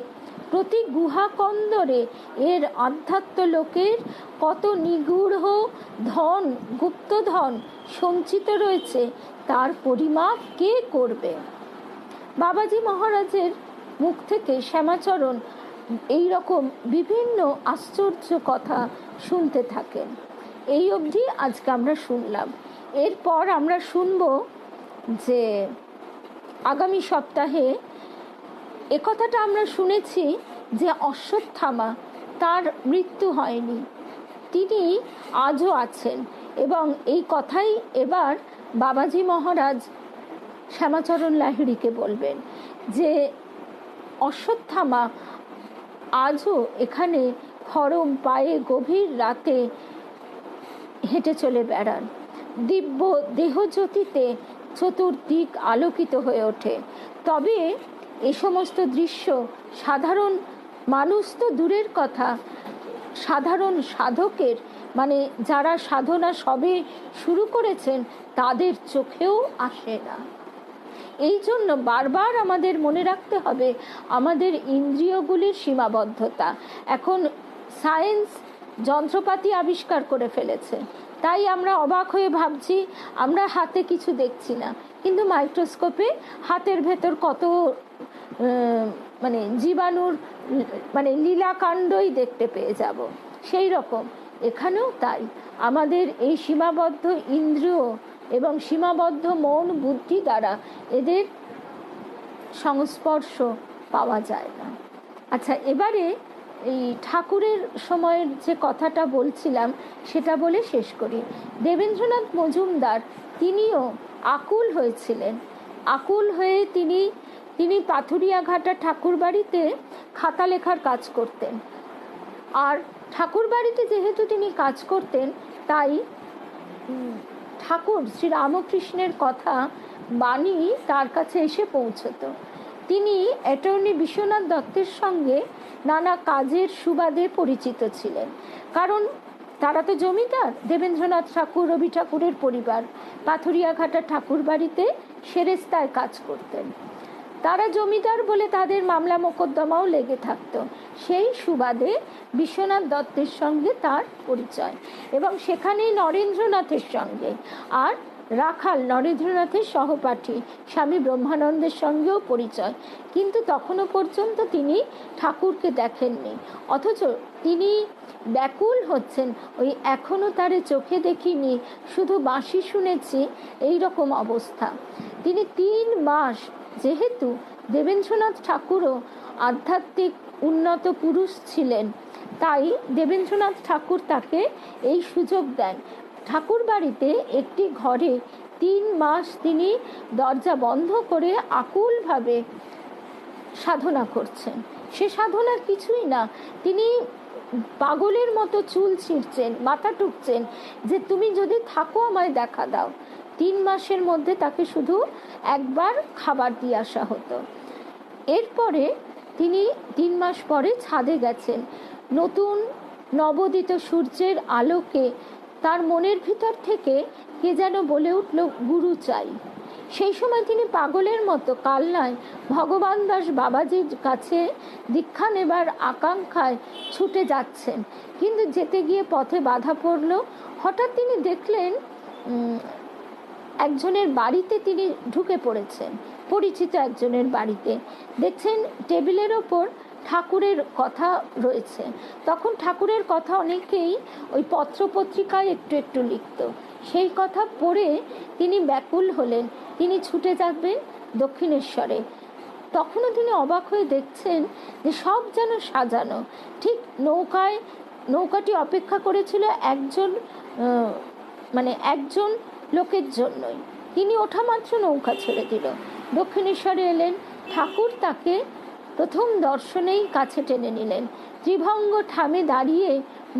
S1: প্রতি গুহাকন্দরে এর আধ্যাত্ম লোকের কত নিগূঢ় ধন, গুপ্তধন সঞ্চিত রয়েছে তার পরিমাপ কে করবে। বাবাজি মহারাজের মুখ থেকে শ্যামাচরণ এই রকম বিভিন্ন আশ্চর্য কথা শুনতে থাকেন। এই অবধি আজকে আমরা শুনলাম। এরপর আমরা শুনব যে আগামী সপ্তাহে একথাটা আমরা শুনেছি যে অশ্বত্থামা, তার মৃত্যু হয়নি, তিনি আজও আছেন। এবং এই কথাই এবার বাবাজি মহারাজ শ্যামাচরণ লাহিড়ীকে বলবেন যে অশ্বত্থামা আজও এখানে খরম পায়ে গভীর রাতে হেঁটে চলে বেড়ান। দিব্য দেহজ্যোতিতে চতুর্দিক আলোকিত হয়ে ওঠে। তবে এ সমস্ত দৃশ্য সাধারণ মানুষ তো দূরের কথা, সাধারণ সাধকের, মানে যারা সাধনা সবে শুরু করেছেন তাদের চোখেও আসে না। এই জন্য বারবার আমাদের মনে রাখতে হবে আমাদের ইন্দ্রিয়গুলির সীমাবদ্ধতা। এখন সায়েন্স যন্ত্রপাতি আবিষ্কার করে ফেলেছে, তাই আমরা অবাক হয়ে ভাবছি আমরা হাতে কিছু দেখছি না, কিন্তু মাইক্রোস্কোপে হাতের ভেতর কত জীবাণুর লীলাকাণ্ডই দেখতে পেয়ে যাব। সেই রকম এখানেও তাই আমাদের এই সীমাবদ্ধ ইন্দ্রিয় এবং সীমাবদ্ধ মন বুদ্ধি দ্বারা এদের সংস্পর্শ পাওয়া যায় না। আচ্ছা, এবারে এই ঠাকুরের সময়ের যে কথাটা বলছিলাম সেটা বলে শেষ করি। দেবেন্দ্রনাথ মজুমদার তিনিও আকুল হয়েছিলেন। আকুল হয়ে তিনি পাথুরিয়াঘাটা ঠাকুর বাড়িতে খাতা লেখার কাজ করতেন। আর ঠাকুর বাড়িতে যেহেতু তিনি কাজ করতেন, তাই ঠাকুর শ্রী রামকৃষ্ণের কথা বাণী তার কাছে এসে পৌঁছত। তিনি অ্যাটর্নি বিশ্বনাথ দত্তের সঙ্গে নানা কাজের সুবাদে পরিচিত ছিলেন, কারণ তারা তো জমিদার। দেবেন্দ্রনাথ ঠাকুর, রবি ঠাকুরের পরিবার পাথুরিয়াঘাটা ঠাকুর বাড়িতে সেরেস্তায় কাজ করতেন। তারা জমিদার বলে তাদের মামলা মোকদ্দমাও লেগে থাকতো। সেই সুবাদে বিশ্বনাথ দত্তের সঙ্গে তার পরিচয়, এবং সেখানেই নরেন্দ্রনাথের সঙ্গে, আর রাখাল নরেন্দ্রনাথের সহপাঠী স্বামী ব্রহ্মানন্দের সঙ্গেও পরিচয়। কিন্তু তখনও পর্যন্ত তিনি ঠাকুরকে দেখেননি, অথচ তিনি ব্যাকুল হচ্ছেন ওই এখনও তারে চোখে দেখিনি, শুধু বাঁশি শুনেছি, এই রকম অবস্থা। তিনি 3 মাস, যেহেতু দেবেন্দ্রনাথ ঠাকুরও আধ্যাত্মিক উন্নত পুরুষ ছিলেন, তাই দেবেন্দ্রনাথ ঠাকুর তাকে এই সুযোগ দেন। ঠাকুর বাড়িতে একটি ঘরে 3 মাস তিনি দরজা বন্ধ করে আকুলভাবে সাধনা করছেন। সে সাধনা কিছুই না, তিনি পাগলের মতো চুল ছিঁড়ছেন, মাথা টুকছেন যে তুমি যদি থাকো আমায় দেখা দাও। 3 মাসের মধ্যে তাকে শুধু একবার খাবার দিয়ে আসা হতো। এরপরে তিনি 3 মাস পরে ছাদে গেছেন। নতুন নবোদিত সূর্যের আলোকে তার মনের ভিতর থেকে কে যেন বলে উঠল, গুরু চাই। সেই সময় তিনি পাগলের মতো কালনায় ভগবান দাস বাবাজির কাছে দীক্ষা নেবার আকাঙ্ক্ষায় ছুটে যাচ্ছেন, কিন্তু যেতে গিয়ে পথে বাধা পড়ল। হঠাৎ তিনি দেখলেন একজনের বাড়িতে তিনি ঢুকে পড়েছেন, পরিচিত একজনের বাড়িতে। দেখছেন টেবিলের ওপর ঠাকুরের কথা রয়েছে। তখন ঠাকুরের কথা অনেকেই ওই পত্রপত্রিকায় একটু একটু লিখত। সেই কথা পড়ে তিনি ব্যাকুল হলেন, তিনি ছুটে যাবেন দক্ষিণেশ্বরে। তখনও তিনি অবাক হয়ে দেখছেন যে সব যেন সাজানো। ঠিক নৌকাটি অপেক্ষা করেছিল একজন লোকের জন্যই। তিনি ওঠা মাত্র নৌকা ছেড়ে দিল, দক্ষিণেশ্বরে এলেন। ঠাকুর তাকে প্রথম দর্শনেই কাছে টেনে নিলেন, ত্রিভঙ্গ ঠামে দাঁড়িয়ে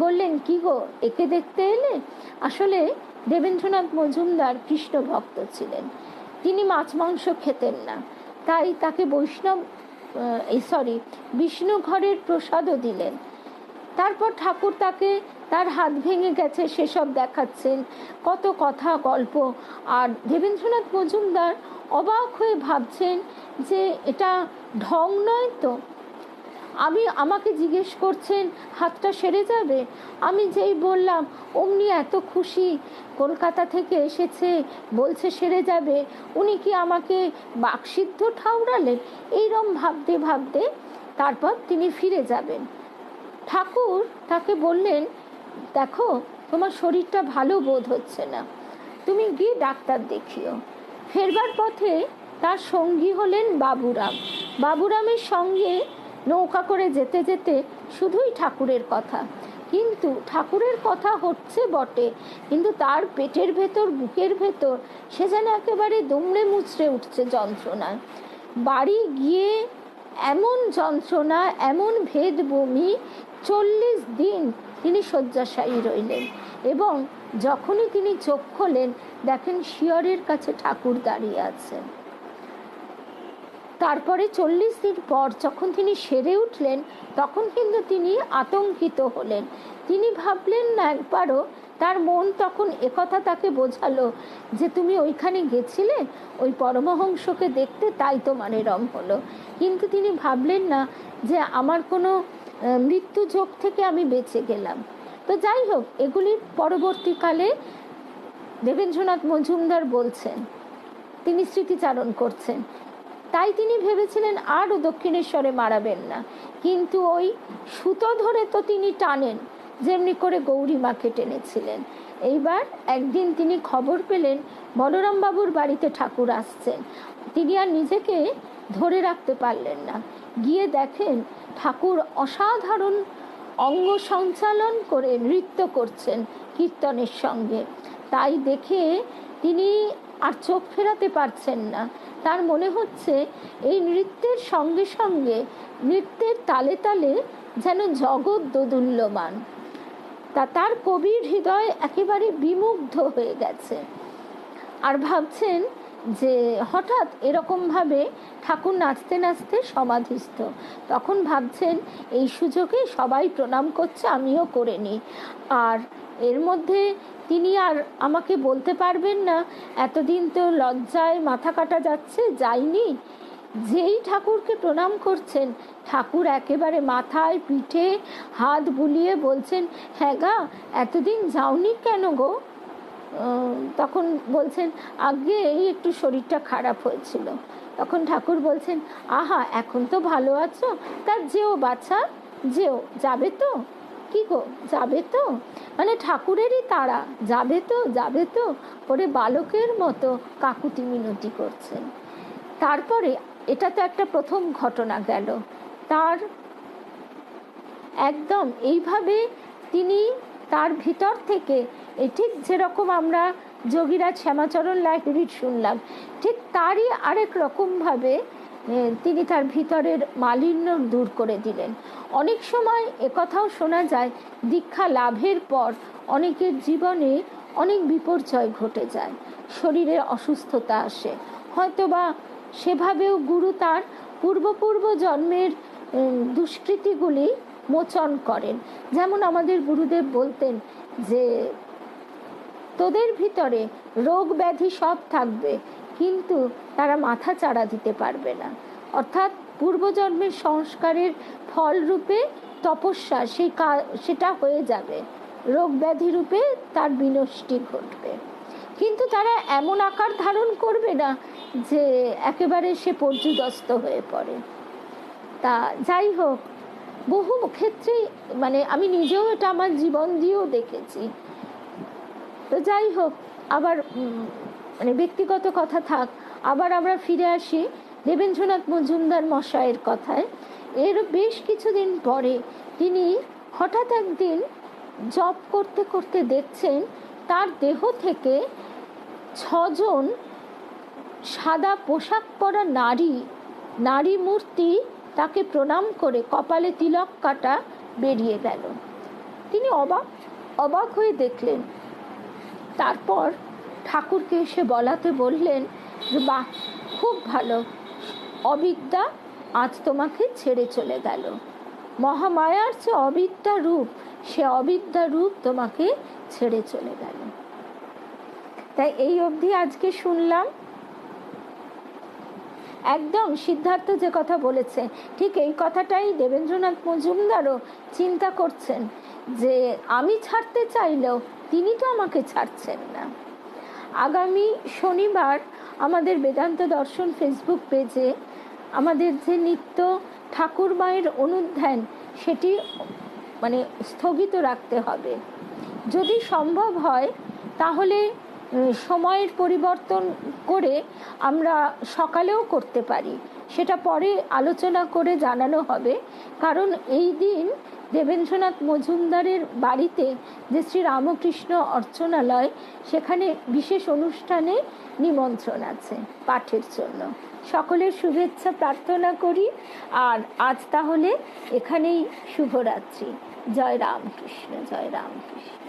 S1: বললেন, কি গো, একে দেখতে এলে? আসলে দেবেন্দ্রনাথ মজুমদার কৃষ্ণ ভক্ত ছিলেন। তিনি মাছ মাংস খেতেন না, তাই তাকে বিষ্ণু ঘরের প্রসাদও দিলেন। তারপর ঠাকুর তাকে তার হাত ভেঙে গেছে সেসব দেখাচ্ছেন, কত কথা গল্প। আর দেবেন্দ্রনাথ মজুমদার অবাক হয়ে ভাবছেন যে এটা ঢং নয় তো। আমাকে জিজ্ঞেস করছেন হাতটা সেরে যাবে। আমি যেই বললাম অমনি এত খুশি, কলকাতা থেকে এসেছে, বলছে সেরে যাবে। উনি কি আমাকে বাকসিদ্ধ ঠাউরালেন? এইরকম ভাবতে ভাবতে তারপর তিনি ফিরে যাবেন। ঠাকুর তাকে বললেন, দেখো তোমার শরীরটা ভালো বোধ হচ্ছে না, তুমি গিয়ে ডাক্তার দেখিও। ফেরবার পথে তার সঙ্গী হলেন বাবুরাম। বাবুরামের সঙ্গে নৌকা করে যেতে যেতে শুধুই ঠাকুরের কথা। কিন্তু ঠাকুরের কথা হচ্ছে বটে, কিন্তু তার পেটের ভেতর, বুকের ভেতর সে যেন একেবারে দুমড়ে মুচড়ে উঠছে যন্ত্রণায়। বাড়ি গিয়ে এমন যন্ত্রণা, এমন ভেদ বমি, 40 দিন তিনি শয্যাশায়ী রইলেন। এবং যখনই তিনি চোখ খোলেন দেখেন শিয়রের কাছে ঠাকুর দাঁড়িয়ে আছেন। তারপরে 40 দিন পর যখন তিনি সেরে উঠলেন তখন কিন্তু তিনি আতঙ্কিত হলেন। তিনি ভাবলেন না একবারও, তার মন তখন একথা তাকে বোঝালো যে তুমি ওইখানে গেছিলে ওই পরমহংসকে দেখতে, তাই তোমার এরম হলো। কিন্তু তিনি ভাবলেন না যে আমার কোনো মৃত্যু যোগ থেকে আমি বেঁচে গেলাম। তো যাই হোক, এগুলি পরবর্তীকালে দেবেন্দ্রনাথ মজুমদার বলছেন, তিনি স্মৃতিচারণ করছেন। তাই তিনি ভেবেছিলেন আর দক্ষিণেশ্বরে মারাবেন না, কিন্তু ওই সুতো ধরে তো তিনি টানেন যেমনি করে গৌরীমাকে টেনেছিলেন। এইবার একদিন তিনি খবর পেলেন বলরাম বাবুর বাড়িতে ঠাকুর আসছেন। তিনি আর নিজেকে ধরে রাখতে পারলেন না, গিয়ে দেখেন ঠাকুর অসাধারণ অঙ্গ সঞ্চালন করে নৃত্য করছেন কীর্তনের সঙ্গে। তাই দেখে তিনি আর চোখ ফেরাতে পারছেন না। তার মনে হচ্ছে এই নৃত্যের সঙ্গে সঙ্গে, নৃত্যের তালে তালে যেন জগৎ দোদুল্যমান। তার কবির হৃদয় একেবারে বিমুগ্ধ হয়ে গেছে। আর ভাবছেন যে হঠাৎ এরকমভাবে ঠাকুর নাচতে নাচতে সমাধিস্থ। তখন ভাবছেন এই সুযোগে সবাই প্রণাম করছে, আমিও করে নিই। আর এর মধ্যে তিনি আর আমাকে বলতে পারবেন না এতদিন তো লজ্জায় মাথা কাটা যাচ্ছে, যাইনি। যেই ঠাকুরকে প্রণাম করছেন ঠাকুর একেবারে মাথায় পিঠে হাত বুলিয়ে বলছেন, হ্যাঁ গা, এতদিন যাওনি কেন গো? তখন বলছেন, আগে এই একটু শরীরটা খারাপ হয়েছিল। তখন ঠাকুর বলছেন, আহা, এখন তো ভালো আছো, তার যেও বাছা, যেও, যাবে তো? কি গো, যাবে তো? মানে ঠাকুরেরই তারা, যাবে তো, যাবে তো করে বালকের মতো কাকুতি মিনতি করছেন। তারপরে এটা তো একটা প্রথম ঘটনা গেল। তার একদম এইভাবে তিনি তার ভিতর থেকে, ঠিক যেরকম আমরা যোগীরাজ শ্যামাচরণ লাহিড়ির শুনলাম, ঠিক তারই আরেক রকমভাবে তিনি তার ভিতরের মালিন্য দূর করে দিলেন। অনেক সময় একথাও শোনা যায়, দীক্ষা লাভের পর অনেকের জীবনে অনেক বিপর্যয় ঘটে যায়, শরীরে অসুস্থতা আসে, হয়তোবা সেভাবেও গুরু তার পূর্ব জন্মের দুষ্কৃতিগুলি মোচন করেন। যেমন আমাদের গুরুদেব বলতেন যে তোদের ভিতরে রোগ ব্যাধি সব থাকবে, কিন্তু তারা মাথা চাড়া দিতে পারবে না। অর্থাৎ পূর্বজন্মের সংস্কারের ফল রূপে তপস্যা সেটা হয়ে যাবে, রোগ ব্যাধি রূপে তার বিনষ্টি ঘটবে, কিন্তু তারা এমন আকার ধারণ করবে না যে একেবারে সে পর্যুদস্ত হয়ে পড়ে। তা যাই হোক, বহু ক্ষেত্রেই আমি নিজেও এটা আমার জীবন দিয়েও দেখেছি। তো যাই হোক, আবার ব্যক্তিগত কথা থাক, আবার আমরা ফিরে আসি দেবেন্দ্রনাথ মজুমদার মশাইয়ের কথায়। এর বেশ কিছুদিন পরে তিনি হঠাৎ একদিন জপ করতে করতে দেখছেন তার দেহ থেকে 6 জন সাদা পোশাক পরা নারী মূর্তি তাকে প্রণাম করে কপালে তিলক কাটা বেরিয়ে গেল। তিনি অবাক হয়ে দেখলেন। তারপর ঠাকুরকে এসে বলাতে বললেন যে বাহ, খুব ভালো, অবিদ্যা আজ তোমাকে ছেড়ে চলে গেল। মহামায়ার যে অবিদ্যা রূপ, সে অবিদ্যা রূপ তোমাকে ছেড়ে চলে গেল। তাই এই অবধি আজকে শুনলাম। একদম সিদ্ধার্থ যে কথা বলেছে, ঠিক এই কথাটাই দেবেন্দ্রনাথ মজুমদারও চিন্তা করছেন, যে আমি ছাড়তে চাইলেও তিনি তো আমাকে ছাড়ছেন না। আগামী শনিবার আমাদের বেদান্ত দর্শন ফেসবুক পেজে আমাদের যে নিত্য ঠাকুর মায়ের অনুধ্যান, সেটি স্থগিত রাখতে হবে। যদি সম্ভব হয় তাহলে সময়ের পরিবর্তন করে আমরা সকালেও করতে পারি, সেটা পরে আলোচনা করে জানানো হবে। কারণ এই দিন দেবেন্দ্রনাথ মজুমদারের বাড়িতে যে শ্রী রামকৃষ্ণ অর্চনালয়, সেখানে বিশেষ অনুষ্ঠানে নিমন্ত্রণ আছে পাঠের জন্য। সকলের শুভেচ্ছা প্রার্থনা করি। আর আজ তাহলে এখানেই শুভরাত্রি। জয় রামকৃষ্ণ, জয় রামকৃষ্ণ।